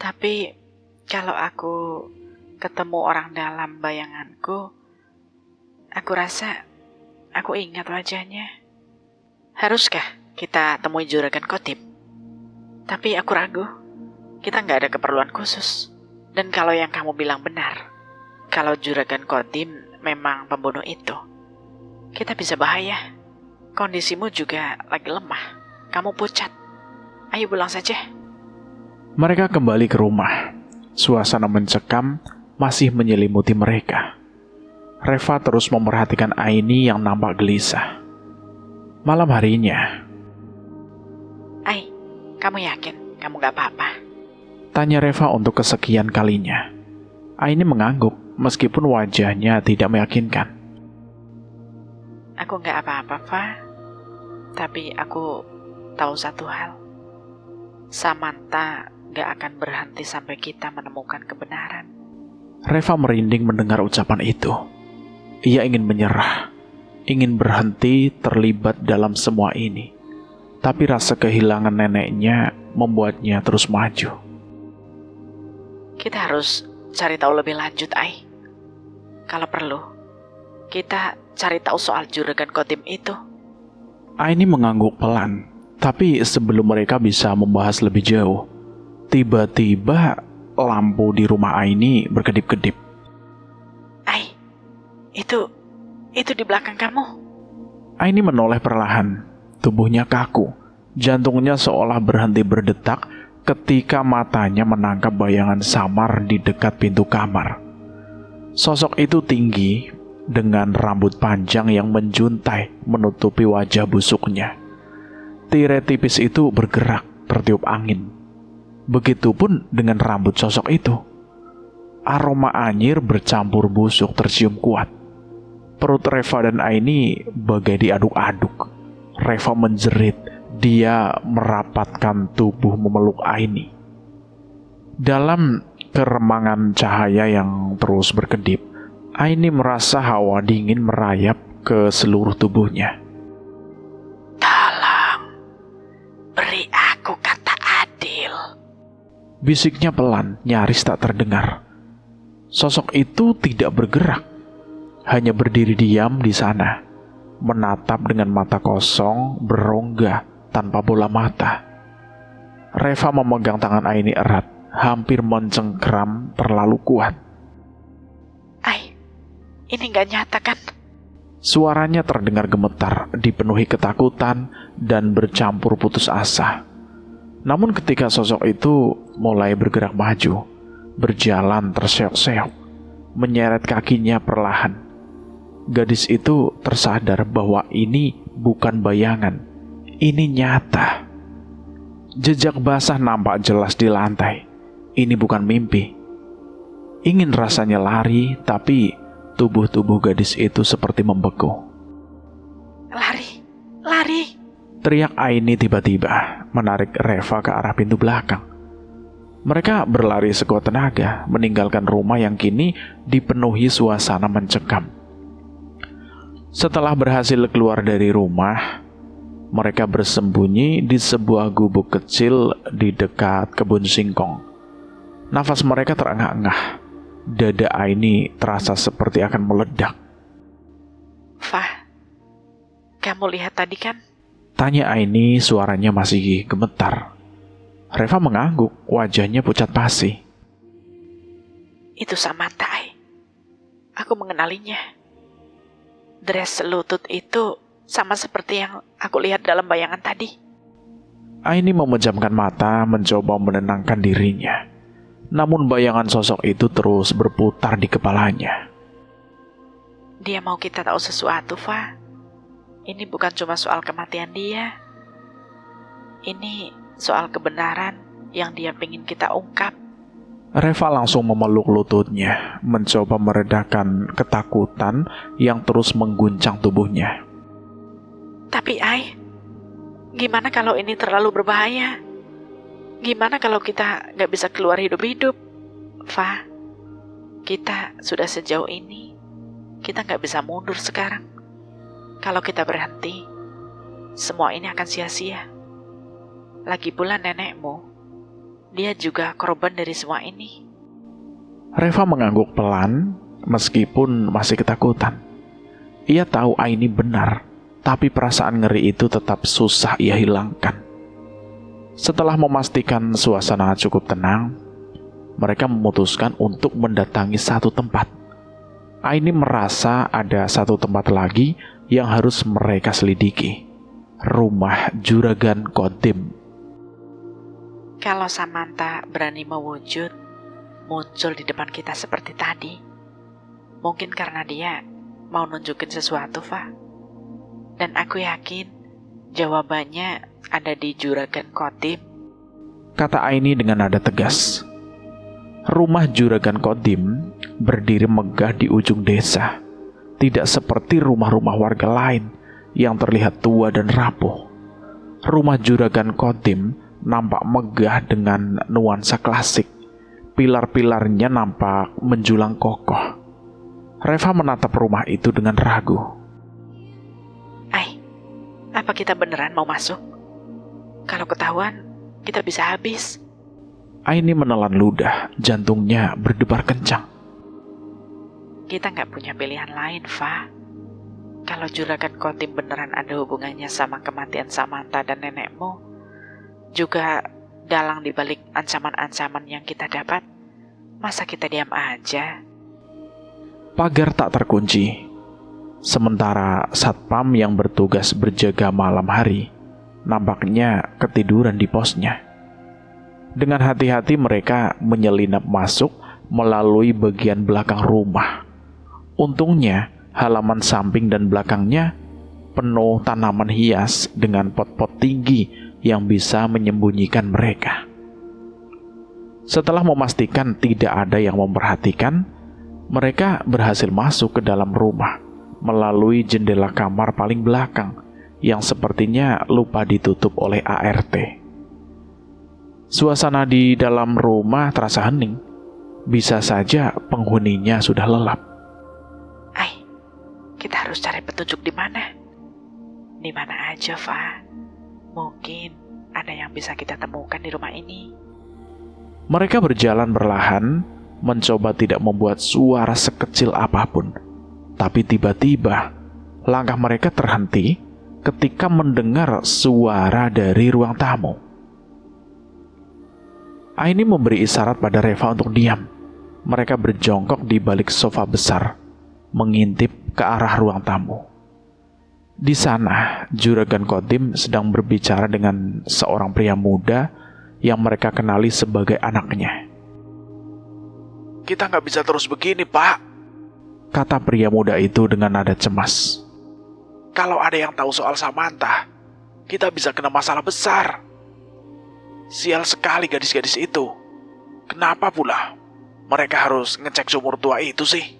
tapi kalau aku ketemu orang dalam bayanganku, aku rasa aku ingat wajahnya. Haruskah kita temui Juragan Kotim? Tapi aku ragu, kita nggak ada keperluan khusus. Dan kalau yang kamu bilang benar, kalau Juragan Kotim memang pembunuh itu, kita bisa bahaya. Kondisimu juga lagi lemah, kamu pucat. Ayo pulang saja. Mereka kembali ke rumah. Suasana mencekam masih menyelimuti mereka. Reva terus memperhatikan Aini yang nampak gelisah. Malam harinya, Ai, kamu yakin kamu gak apa-apa? tanya Reva untuk kesekian kalinya. Aini mengangguk meskipun wajahnya tidak meyakinkan. Aku gak apa-apa, Fa. Tapi aku tahu satu hal. Samantha gak akan berhenti sampai kita menemukan kebenaran. Reva merinding mendengar ucapan itu. Ia ingin menyerah, ingin berhenti terlibat dalam semua ini. Tapi rasa kehilangan neneknya membuatnya terus maju. Kita harus cari tahu lebih lanjut, Ai. Kalau perlu, kita cari tahu soal Juragan Kotim itu. Aini mengangguk pelan, tapi sebelum mereka bisa membahas lebih jauh, tiba-tiba lampu di rumah Aini berkedip-kedip. Ai, itu di belakang kamu. Aini menoleh perlahan, tubuhnya kaku, jantungnya seolah berhenti berdetak ketika matanya menangkap bayangan samar di dekat pintu kamar. Sosok itu tinggi, dengan rambut panjang yang menjuntai menutupi wajah busuknya. Tirai tipis itu bergerak tertiup angin. Begitupun dengan rambut sosok itu. Aroma anyir bercampur busuk tercium kuat. Perut Reva dan Aini bagai diaduk-aduk. Reva menjerit, dia merapatkan tubuh memeluk Aini. Dalam keremangan cahaya yang terus berkedip, Aini merasa hawa dingin merayap ke seluruh tubuhnya. Tolong, beri aku kata adil. Bisiknya pelan, nyaris tak terdengar. Sosok itu tidak bergerak, hanya berdiri diam di sana, menatap dengan mata kosong, berongga tanpa bola mata. Reva memegang tangan Aini erat, hampir mencengkram terlalu kuat. Ai, ini gak nyata kan? Suaranya terdengar gemetar, dipenuhi ketakutan dan bercampur putus asa. Namun ketika sosok itu mulai bergerak maju, berjalan terseok-seok, menyeret kakinya perlahan, gadis itu tersadar bahwa ini bukan bayangan, ini nyata. Jejak basah nampak jelas di lantai. Ini bukan mimpi. Ingin rasanya lari, tapi tubuh gadis itu seperti membeku. Lari, lari. Teriak Aini tiba-tiba, menarik Reva ke arah pintu belakang. Mereka berlari sekuat tenaga, meninggalkan rumah yang kini dipenuhi suasana mencekam. Setelah berhasil keluar dari rumah, mereka bersembunyi di sebuah gubuk kecil di dekat kebun singkong. Nafas mereka terengah-engah. Dada Aini terasa seperti akan meledak. Fah, kamu lihat tadi kan? Tanya Aini, suaranya masih gemetar. Reva mengangguk, wajahnya pucat pasi. Itu Samantha, Ai. Aku mengenalinya. Dress selutut itu sama seperti yang aku lihat dalam bayangan tadi. Aini memejamkan mata, mencoba menenangkan dirinya. Namun bayangan sosok itu terus berputar di kepalanya. Dia mau kita tahu sesuatu, Fa. Ini bukan cuma soal kematian dia. Ini soal kebenaran yang dia pengen kita ungkap. Reva langsung memeluk lututnya, mencoba meredakan ketakutan yang terus mengguncang tubuhnya. Tapi gimana kalau ini terlalu berbahaya? Gimana kalau kita nggak bisa keluar hidup-hidup? Fa, kita sudah sejauh ini, kita nggak bisa mundur sekarang. Kalau kita berhenti, semua ini akan sia-sia. Lagi pula nenekmu, dia juga korban dari semua ini. Reva mengangguk pelan, meskipun masih ketakutan. Ia tahu Aini benar, tapi perasaan ngeri itu tetap susah ia hilangkan. Setelah memastikan suasana cukup tenang, mereka memutuskan untuk mendatangi satu tempat. Aini merasa ada satu tempat lagi yang harus mereka selidiki. Rumah Juragan Kodim. Kalau Samantha berani mewujud, muncul di depan kita seperti tadi, mungkin karena dia mau nunjukin sesuatu, Fa. Dan aku yakin jawabannya ada di Juragan Kodim, kata Aini dengan nada tegas. Rumah Juragan Kodim berdiri megah di ujung desa, tidak seperti rumah-rumah warga lain yang terlihat tua dan rapuh. Rumah Juragan Kodim nampak megah dengan nuansa klasik. Pilar-pilarnya nampak menjulang kokoh. Reva menatap rumah itu dengan ragu. Apa kita beneran mau masuk? Kalau ketahuan, kita bisa habis. Aini menelan ludah, jantungnya berdebar kencang. Kita nggak punya pilihan lain, Fa. Kalau Juragan Kodim beneran ada hubungannya sama kematian Samantha dan nenekmu, juga dalang dibalik ancaman-ancaman yang kita dapat, masa kita diam aja? Pagar tak terkunci. Sementara satpam yang bertugas berjaga malam hari nampaknya ketiduran di posnya. Dengan hati-hati mereka menyelinap masuk melalui bagian belakang rumah. Untungnya halaman samping dan belakangnya penuh tanaman hias dengan pot-pot tinggi yang bisa menyembunyikan mereka. Setelah memastikan tidak ada yang memperhatikan, mereka berhasil masuk ke dalam rumah melalui jendela kamar paling belakang yang sepertinya lupa ditutup oleh ART. Suasana di dalam rumah terasa hening. Bisa saja penghuninya sudah lelap. Kita harus cari petunjuk di mana? Di mana aja, Fa? Mungkin ada yang bisa kita temukan di rumah ini. Mereka berjalan perlahan, mencoba tidak membuat suara sekecil apapun. Tapi tiba-tiba, langkah mereka terhenti ketika mendengar suara dari ruang tamu. Aini memberi isyarat pada Reva untuk diam. Mereka berjongkok di balik sofa besar, mengintip ke arah ruang tamu. Di sana, Juragan Kodim sedang berbicara dengan seorang pria muda yang mereka kenali sebagai anaknya. "Kita nggak bisa terus begini, Pak," kata pria muda itu dengan nada cemas. "Kalau ada yang tahu soal Samantha, kita bisa kena masalah besar. Sial sekali gadis-gadis itu. Kenapa pula mereka harus ngecek sumur tua itu sih?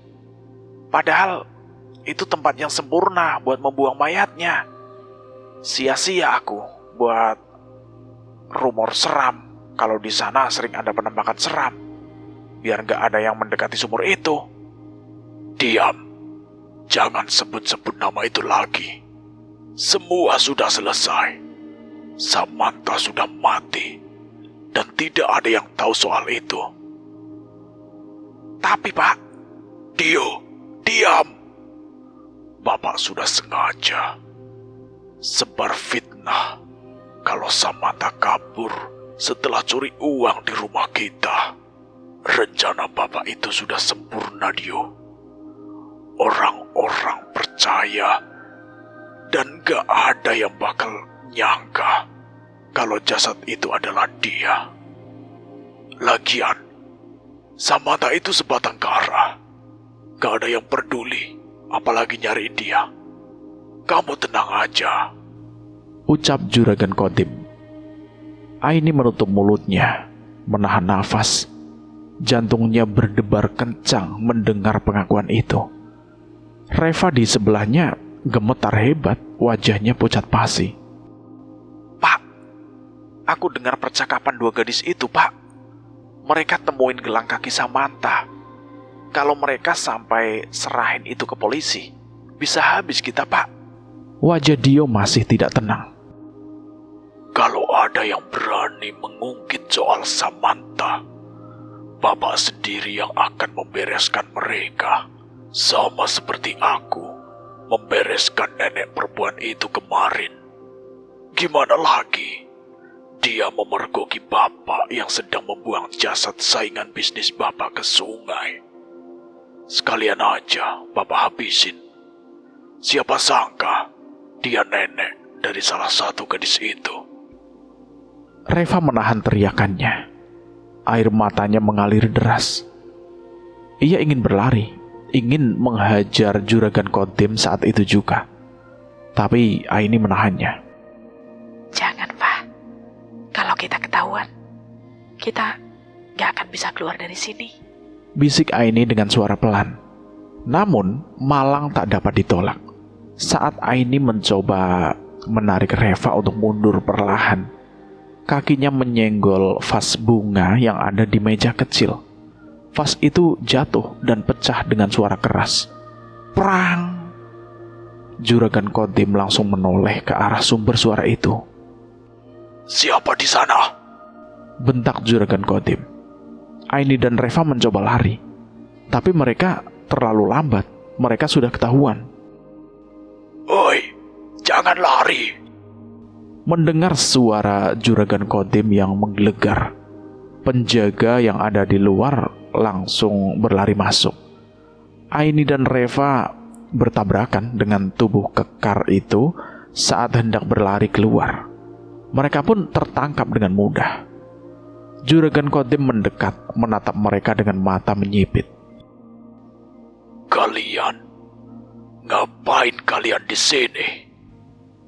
Padahal itu tempat yang sempurna buat membuang mayatnya. Sia-sia aku buat rumor seram kalau di sana sering ada penampakan seram. Biar nggak ada yang mendekati sumur itu." "Diam. Jangan sebut-sebut nama itu lagi. Semua sudah selesai. Samantha sudah mati. Dan tidak ada yang tahu soal itu." "Tapi, Pak..." Diam. Bapak sudah sengaja sebar fitnah kalau Samantha kabur setelah curi uang di rumah kita. Rencana Bapak itu sudah sempurna, Dio. Orang-orang percaya dan gak ada yang bakal nyangka kalau jasad itu adalah dia. Lagian, Samantha itu sebatang kara. Gak ada yang peduli, apalagi nyari dia. Kamu tenang aja, ucap Juragan Kodim. Aini menutup mulutnya, menahan nafas. Jantungnya berdebar kencang mendengar pengakuan itu. Reva di sebelahnya gemetar hebat, wajahnya pucat pasi. Pak, aku dengar percakapan dua gadis itu, Pak. Mereka temuin gelang kaki Samantha. Kalau mereka sampai serahin itu ke polisi, bisa habis kita, Pak. Wajah Dio masih tidak tenang. Kalau ada yang berani mengungkit soal Samantha, Bapak sendiri yang akan membereskan mereka. Sama seperti aku membereskan nenek perempuan itu kemarin. Gimana lagi? Dia memergoki Bapak yang sedang membuang jasad saingan bisnis Bapak ke sungai. Sekalian aja Bapak habisin. Siapa sangka dia nenek dari salah satu gadis itu. Reva menahan teriakannya. Air matanya mengalir deras. Ia ingin berlari, ingin menghajar Juragan Kodim saat itu juga. Tapi Aini menahannya. Jangan, Pak. Kalau kita ketahuan, kita gak akan bisa keluar dari sini. Bisik Aini dengan suara pelan. Namun, malang tak dapat ditolak. Saat Aini mencoba menarik Reva untuk mundur perlahan, kakinya menyenggol vas bunga yang ada di meja kecil. Vas itu jatuh dan pecah dengan suara keras. Prang! Juragan Kodim langsung menoleh ke arah sumber suara itu. Siapa di sana? Bentak Juragan Kodim. Aini dan Reva mencoba lari, tapi mereka terlalu lambat. Mereka sudah ketahuan. Oi, jangan lari. Mendengar suara Juragan Kodim yang menggelegar, penjaga yang ada di luar langsung berlari masuk. Aini dan Reva bertabrakan dengan tubuh kekar itu saat hendak berlari keluar. Mereka pun tertangkap dengan mudah. Juragan Kodim mendekat, menatap mereka dengan mata menyipit. Kalian, ngapain kalian di sini?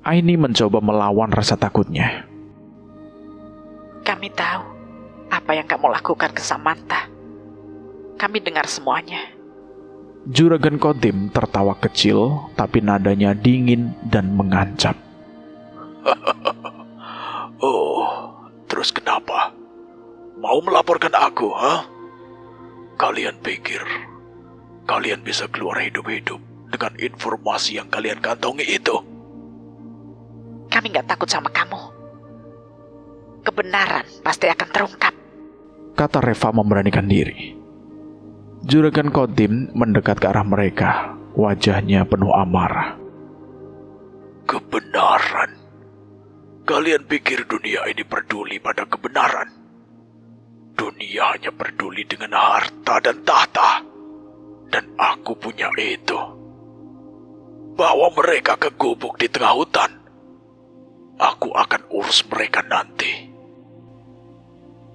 Aini mencoba melawan rasa takutnya. Kami tahu apa yang kamu lakukan ke Samantha. Kami dengar semuanya. Juragan Kodim tertawa kecil, tapi nadanya dingin dan mengancam. Oh, terus kenapa? Mau melaporkan aku, ha? Kalian pikir kalian bisa keluar hidup-hidup dengan informasi yang kalian kantongi itu? Kami gak takut sama kamu. Kebenaran pasti akan terungkap, kata Reva memberanikan diri. Juragan Kodim mendekat ke arah mereka, wajahnya penuh amarah. Kebenaran? Kalian pikir dunia ini peduli pada kebenaran? Dunia hanya peduli dengan harta dan tahta. Dan aku punya itu. Bawa mereka ke gubuk di tengah hutan. Aku akan urus mereka nanti.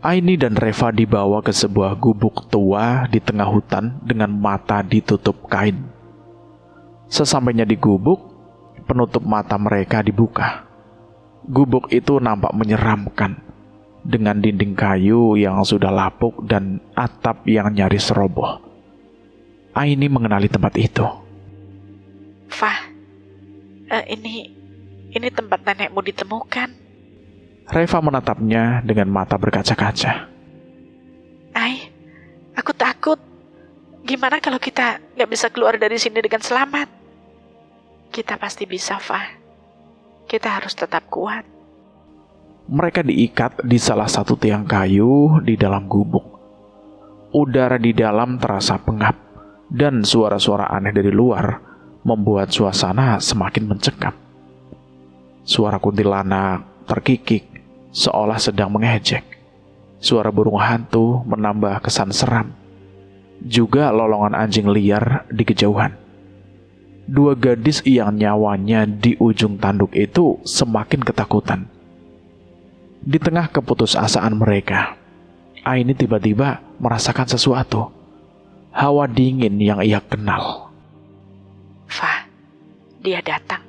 Aini dan Reva dibawa ke sebuah gubuk tua di tengah hutan dengan mata ditutup kain. Sesampainya di gubuk, penutup mata mereka dibuka. Gubuk itu nampak menyeramkan, dengan dinding kayu yang sudah lapuk dan atap yang nyaris roboh. Aini mengenali tempat itu. Fah, ini tempat nenekmu ditemukan. Reva menatapnya dengan mata berkaca-kaca. Aku takut. Gimana kalau kita gak bisa keluar dari sini dengan selamat? Kita pasti bisa, Fah. Kita harus tetap kuat. Mereka diikat di salah satu tiang kayu di dalam gubuk. Udara di dalam terasa pengap, dan suara-suara aneh dari luar membuat suasana semakin mencekam. Suara kuntilanak terkikik, seolah sedang mengejek. Suara burung hantu menambah kesan seram. Juga lolongan anjing liar di kejauhan. Dua gadis yang nyawanya di ujung tanduk itu semakin ketakutan. Di tengah keputusasaan mereka, Aini tiba-tiba merasakan sesuatu. Hawa dingin yang ia kenal. Fa, dia datang.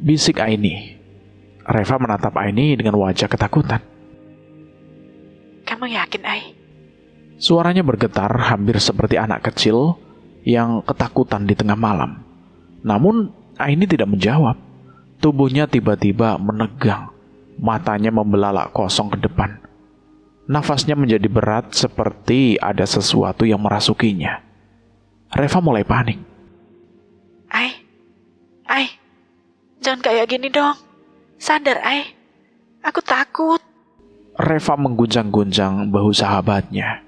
Bisik Aini. Reva menatap Aini dengan wajah ketakutan. Kamu yakin, Ai? Suaranya bergetar hampir seperti anak kecil yang ketakutan di tengah malam. Namun Aini tidak menjawab. Tubuhnya tiba-tiba menegang. Matanya membelalak kosong ke depan. Nafasnya menjadi berat seperti ada sesuatu yang merasukinya. Reva mulai panik. Ai, jangan kayak gini dong. Sadar, Ai. Aku takut. Reva mengguncang-guncang bahu sahabatnya.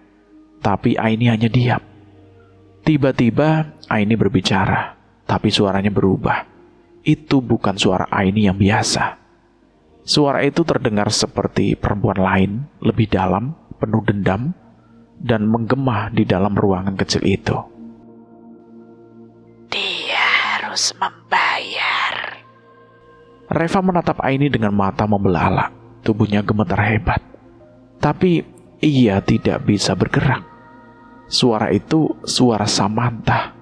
Tapi Aini hanya diam. Tiba-tiba Aini berbicara, tapi suaranya berubah. Itu bukan suara Aini yang biasa. Suara itu terdengar seperti perempuan lain, lebih dalam, penuh dendam, dan menggema di dalam ruangan kecil itu. Dia harus membayar. Reva menatap Aini dengan mata membelalak. Tubuhnya gemetar hebat. Tapi ia tidak bisa bergerak. Suara itu suara Samantha.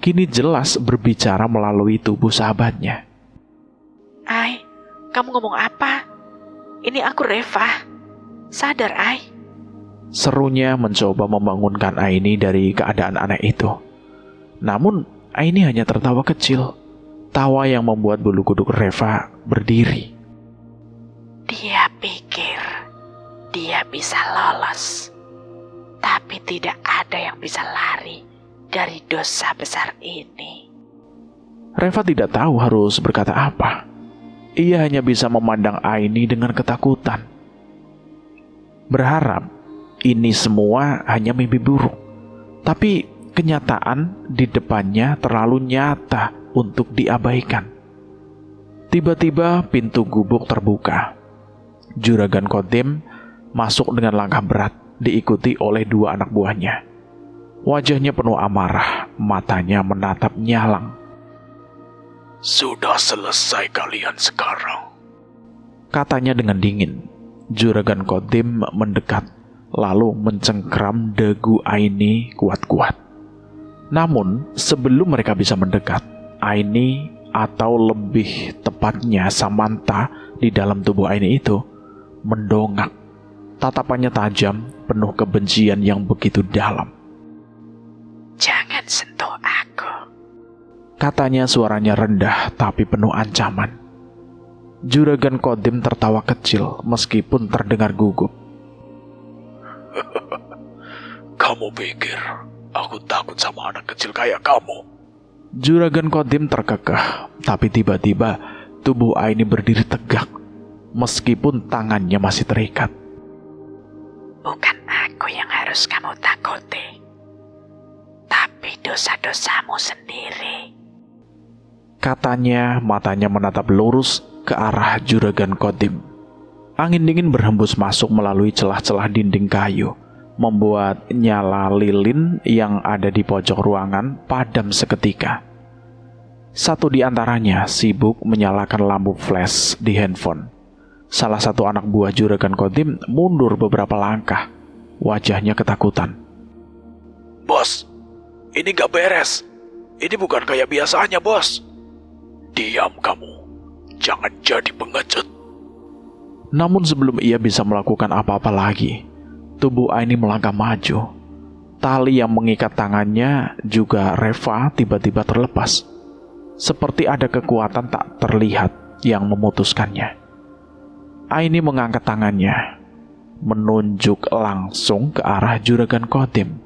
Kini jelas berbicara melalui tubuh sahabatnya. Ai, kamu ngomong apa? Ini aku Reva. Sadar, Ai. Serunya mencoba membangunkan Aini dari keadaan aneh itu. Namun Aini hanya tertawa kecil. Tawa yang membuat bulu kuduk Reva berdiri. Dia pikir dia bisa lolos. Tapi tidak ada yang bisa lari dari dosa besar ini. Reva tidak tahu harus berkata apa. Ia hanya bisa memandang Aini dengan ketakutan. Berharap ini semua hanya mimpi buruk. Tapi kenyataan di depannya terlalu nyata untuk diabaikan. Tiba-tiba pintu gubuk terbuka. Juragan Kodim masuk dengan langkah berat, diikuti oleh 2 anak buahnya. Wajahnya penuh amarah, matanya menatap nyalang. Sudah selesai kalian sekarang. Katanya dengan dingin. Juragan Kodim mendekat, lalu mencengkram dagu Aini kuat-kuat. Namun, sebelum mereka bisa mendekat, Aini atau lebih tepatnya Samantha di dalam tubuh Aini itu mendongak. Tatapannya tajam, penuh kebencian yang begitu dalam. Jangan sentuh aku. Katanya suaranya rendah tapi penuh ancaman. Juragan Kodim tertawa kecil meskipun terdengar gugup. Kamu pikir aku takut sama anak kecil kayak kamu? Juragan Kodim terkekeh, tapi tiba-tiba tubuh Aini berdiri tegak, meskipun tangannya masih terikat. Bukan aku yang harus kamu takuti, tapi dosa-dosamu sendiri. Katanya, matanya menatap lurus ke arah Juragan Kodim. Angin dingin berhembus masuk melalui celah-celah dinding kayu, membuat nyala lilin yang ada di pojok ruangan padam seketika. Satu di antaranya sibuk menyalakan lampu flash di handphone. Salah satu anak buah Juragan Kodim mundur beberapa langkah, wajahnya ketakutan. Bos, ini gak beres. Ini bukan kayak biasanya, bos. Diam kamu. Jangan jadi pengecut. Namun sebelum ia bisa melakukan apa-apa lagi, tubuh Aini melangkah maju. Tali yang mengikat tangannya juga Reva tiba-tiba terlepas. Seperti ada kekuatan tak terlihat yang memutuskannya. Aini mengangkat tangannya, menunjuk langsung ke arah Juragan Kodim.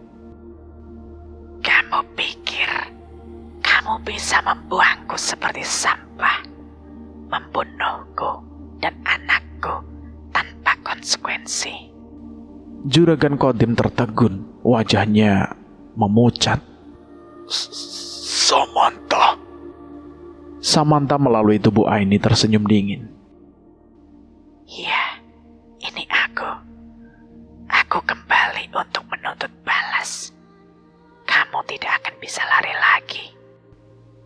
Kamu pikir kamu bisa membuangku seperti sampah, membunuhku dan anakku tanpa konsekuensi? Juragan Kodim tertegun, wajahnya memucat. Samantha. Samantha melalui tubuh Aini tersenyum dingin. Ya, ini aku. Aku kembali untuk menuntut balas. Kamu tidak akan bisa lari lagi.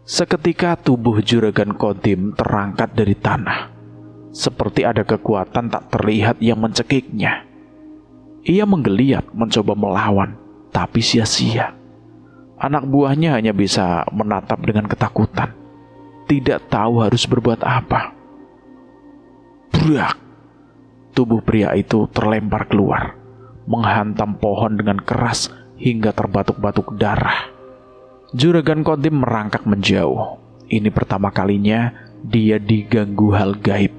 Seketika tubuh Juragan Kodim terangkat dari tanah. Seperti ada kekuatan tak terlihat yang mencekiknya. Ia menggeliat mencoba melawan, tapi sia-sia. Anak buahnya hanya bisa menatap dengan ketakutan, tidak tahu harus berbuat apa. Brak! Tubuh pria itu terlempar keluar, menghantam pohon dengan keras hingga terbatuk-batuk darah. Juragan Kodim merangkak menjauh. Ini pertama kalinya dia diganggu hal gaib.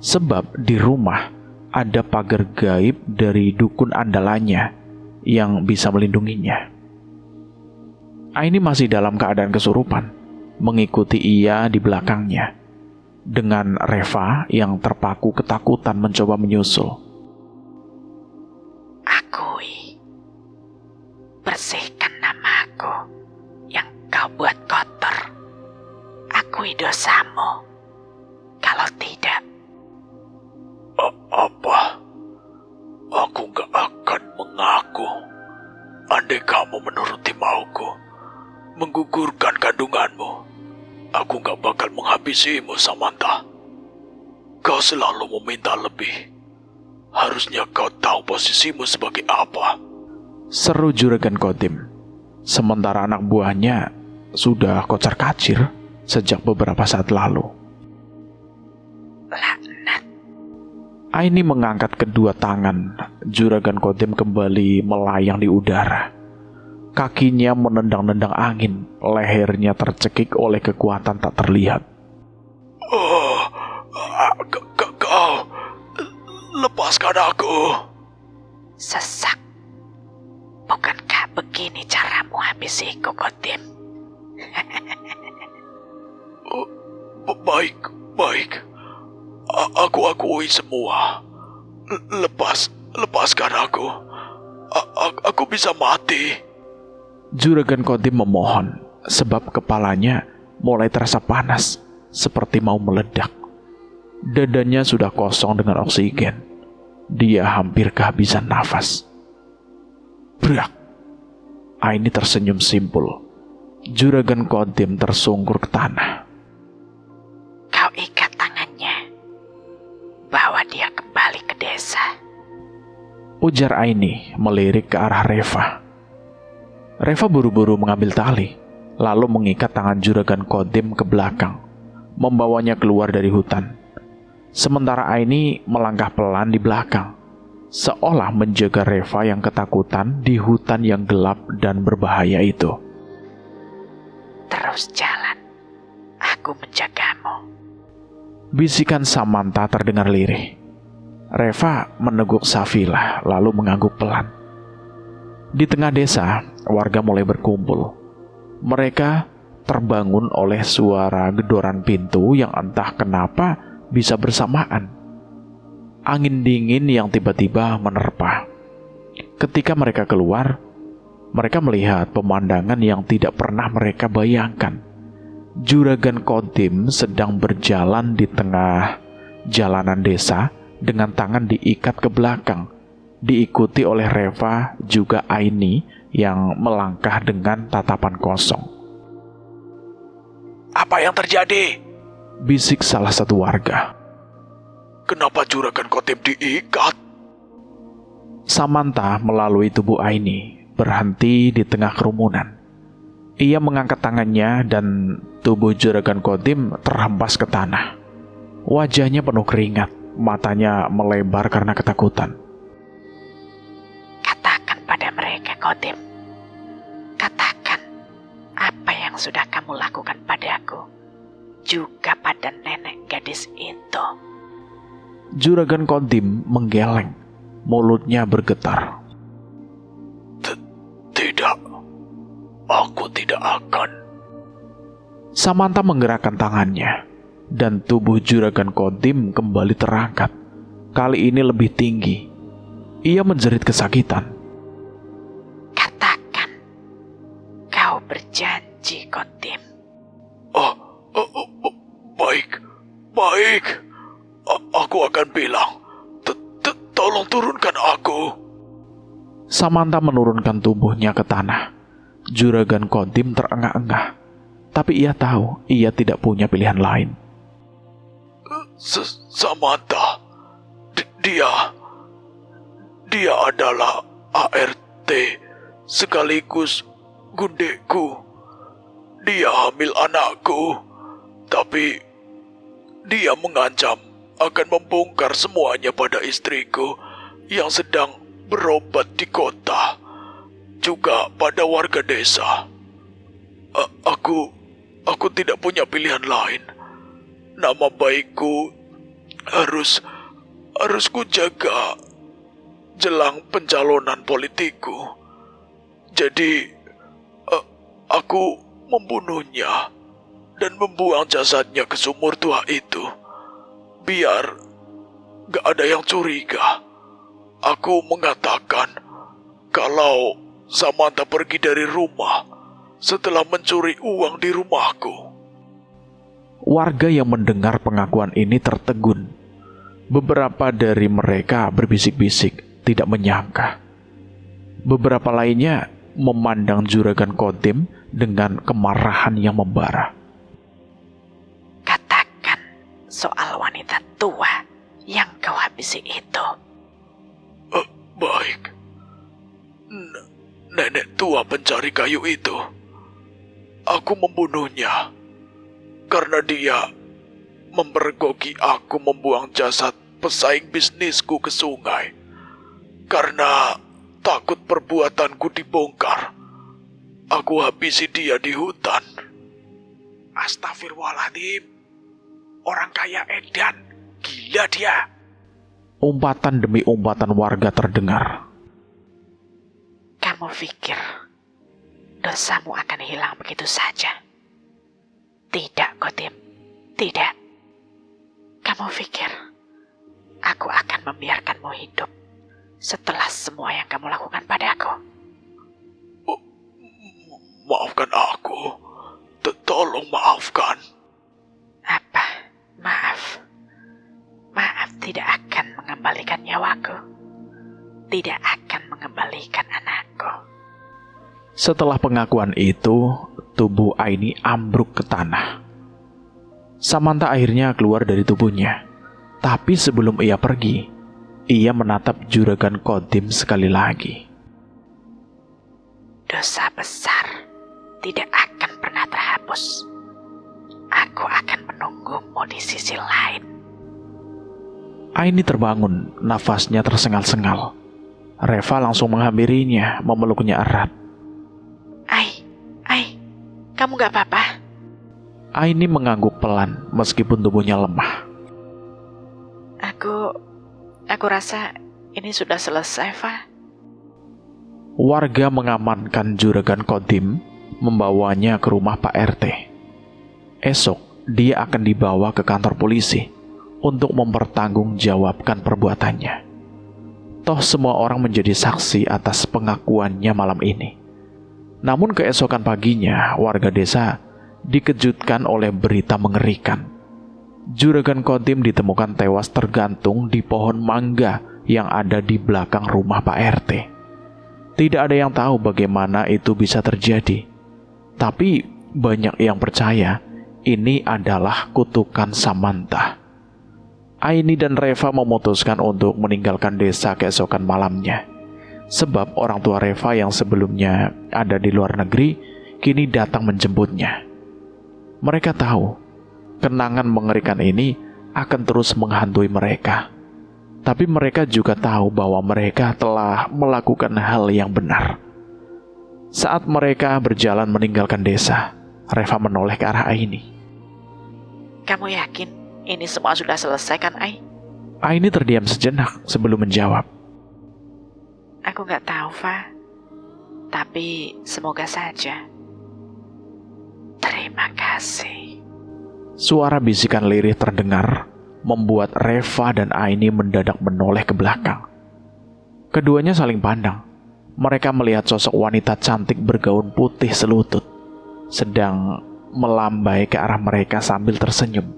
Sebab di rumah ada pagar gaib dari dukun andalannya yang bisa melindunginya. Aini masih dalam keadaan kesurupan, mengikuti ia di belakangnya, dengan Reva yang terpaku ketakutan mencoba menyusul. Akui, bersihkan namaku yang kau buat kotor. Akui dosamu. Kalau tidak, Apa? Aku gak akan mengaku. Andai kamu menuruti mauku, menggugurkan kandunganmu, aku gak bakal menghabisimu, Samantha. Kau selalu meminta lebih. Harusnya kau tahu posisimu sebagai apa. Seru Juragan Kodim. Sementara anak buahnya sudah kocar-kacir sejak beberapa saat lalu. laknat. Aini mengangkat kedua tangan. Juragan Kodim kembali melayang di udara. Kakinya menendang-nendang angin. Lehernya tercekik oleh kekuatan tak terlihat. Kau lepaskan aku. Sesak. Bukankah begini caramu habisiku, Kodim? Baik. Aku akui semua. Lepaskan aku. Aku bisa mati. Juragan Kodim memohon, sebab kepalanya mulai terasa panas, seperti mau meledak. Dadanya sudah kosong dengan oksigen. Dia hampir kehabisan nafas. Brak! Aini tersenyum simpul. Juragan Kodim tersungkur ke tanah. Kau ikat tangannya. Bawa dia kembali ke desa. Ujar Aini melirik ke arah Reva. Reva buru-buru mengambil tali, lalu mengikat tangan Juragan Kodim ke belakang, membawanya keluar dari hutan. Sementara Aini melangkah pelan di belakang, seolah menjaga Reva yang ketakutan di hutan yang gelap dan berbahaya itu. Terus jalan. Aku menjagamu. Bisikan Samantha terdengar lirih. Reva meneguk Safila lalu mengangguk pelan. Di tengah desa, warga mulai berkumpul. Mereka terbangun oleh suara gedoran pintu yang entah kenapa bisa bersamaan. Angin dingin yang tiba-tiba menerpa. Ketika mereka keluar, mereka melihat pemandangan yang tidak pernah mereka bayangkan. Juragan Kodim sedang berjalan di tengah jalanan desa dengan tangan diikat ke belakang, diikuti oleh Reva juga Aini yang melangkah dengan tatapan kosong. Apa yang terjadi? Bisik salah satu warga. Kenapa Juragan Kodim diikat? Samantha melalui tubuh Aini berhenti di tengah kerumunan. Ia mengangkat tangannya dan tubuh Juragan Kodim terhempas ke tanah. Wajahnya penuh keringat, matanya melebar karena ketakutan. Katakan pada mereka, Kodim. Katakan apa yang sudah kamu lakukan padaku, juga pada nenek gadis itu. Juragan Kodim menggeleng, mulutnya bergetar. Tidak, aku tidak akan. Samantha menggerakkan tangannya, dan tubuh Juragan Kodim kembali terangkat. Kali ini lebih tinggi. Ia menjerit kesakitan. Katakan, kau berjanji, Kodim. Baik. Aku akan bilang. Tolong turunkan aku. Samantha menurunkan tubuhnya ke tanah. Juragan Kodim terengah-engah, tapi ia tahu ia tidak punya pilihan lain. Dia adalah ART sekaligus gundekku. Dia hamil anakku, tapi dia mengancam akan membongkar semuanya pada istriku yang sedang berobat di kota, juga pada warga desa. Aku tidak punya pilihan lain. Nama baikku harus kujaga jelang pencalonan politikku. Jadi aku membunuhnya dan membuang jasadnya ke sumur tua itu, biar gak ada yang curiga. Aku mengatakan kalau Samantha pergi dari rumah setelah mencuri uang di rumahku. Warga yang mendengar pengakuan ini tertegun. Beberapa dari mereka berbisik-bisik tidak menyangka. Beberapa lainnya memandang Juragan Kodim dengan kemarahan yang membara. Katakan soal wanita tua yang kau habisi itu. Baik. Nenek tua pencari kayu itu. Aku membunuhnya karena dia mempergoki aku membuang jasad pesaing bisnisku ke sungai. Karena takut perbuatanku dibongkar, aku habisi dia di hutan. Astagfirullahaladzim. Orang kaya edan. Gila dia. Umpatan demi umpatan warga terdengar. Kamu pikir dosamu akan hilang begitu saja? Tidak, Kodim. Tidak. Kamu pikir aku akan membiarkanmu hidup setelah semua yang kamu lakukan padaku? Maafkan aku. Tolong maafkan. Apa? Maaf. Maaf tidak akan mengembalikan nyawaku. Tidak akan mengembalikan anakku. Setelah pengakuan itu, tubuh Aini ambruk ke tanah. Samantha akhirnya keluar dari tubuhnya. Tapi sebelum ia pergi, ia menatap Juragan Kodim sekali lagi. Dosa besar tidak akan pernah terhapus. Aku akan menunggumu di sisi lain. Aini terbangun, nafasnya tersengal-sengal. Reva langsung menghampirinya, memeluknya erat. Ai, kamu gak apa-apa? Aini mengangguk pelan meskipun tubuhnya lemah. Aku rasa ini sudah selesai, Fa. Warga mengamankan Juragan Kodim, membawanya ke rumah Pak RT. Esok, dia akan dibawa ke kantor polisi untuk mempertanggungjawabkan perbuatannya. Toh semua orang menjadi saksi atas pengakuannya malam ini. Namun keesokan paginya, warga desa dikejutkan oleh berita mengerikan. Juragan Kodim ditemukan tewas tergantung di pohon mangga yang ada di belakang rumah Pak RT. Tidak ada yang tahu bagaimana itu bisa terjadi. Tapi banyak yang percaya ini adalah kutukan Samantha. Aini dan Reva memutuskan untuk meninggalkan desa keesokan malamnya. Sebab orang tua Reva yang sebelumnya ada di luar negeri, kini datang menjemputnya. Mereka tahu, kenangan mengerikan ini akan terus menghantui mereka. Tapi mereka juga tahu bahwa mereka telah melakukan hal yang benar. Saat mereka berjalan meninggalkan desa, Reva menoleh ke arah Aini. Kamu yakin ini semua sudah selesai kan, Ai? Aini terdiam sejenak sebelum menjawab. Aku gak tahu, Fa. Tapi semoga saja. Terima kasih. Suara bisikan lirih terdengar, membuat Reva dan Aini mendadak menoleh ke belakang. Keduanya saling pandang. Mereka melihat sosok wanita cantik bergaun putih selutut, sedang melambai ke arah mereka sambil tersenyum.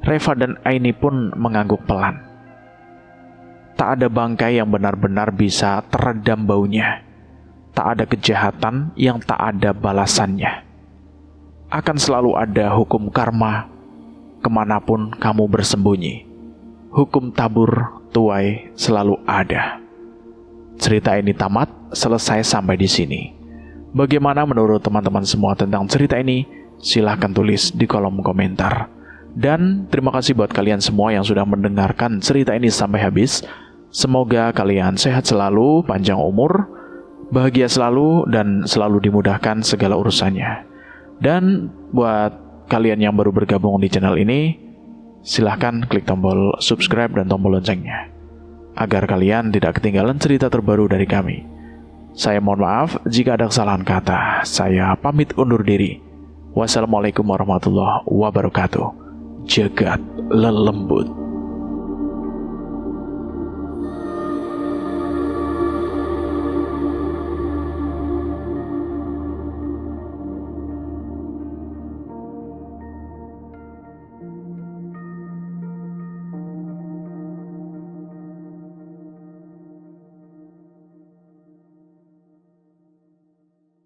Reva dan Aini pun mengangguk pelan. Tak ada bangkai yang benar-benar bisa teredam baunya. Tak ada kejahatan yang tak ada balasannya. Akan selalu ada hukum karma kemanapun kamu bersembunyi. Hukum tabur tuai selalu ada. cerita ini tamat, selesai sampai di sini. Bagaimana menurut teman-teman semua tentang cerita ini? Silahkan tulis di kolom komentar. Dan terima kasih buat kalian semua yang sudah mendengarkan cerita ini sampai habis. Semoga kalian sehat selalu, panjang umur, bahagia selalu, dan selalu dimudahkan segala urusannya. Dan buat kalian yang baru bergabung di channel ini, silahkan klik tombol subscribe dan tombol loncengnya, agar kalian tidak ketinggalan cerita terbaru dari kami. Saya mohon maaf jika ada kesalahan kata. Saya pamit undur diri. Wassalamualaikum warahmatullahi wabarakatuh. Jagat lelembut.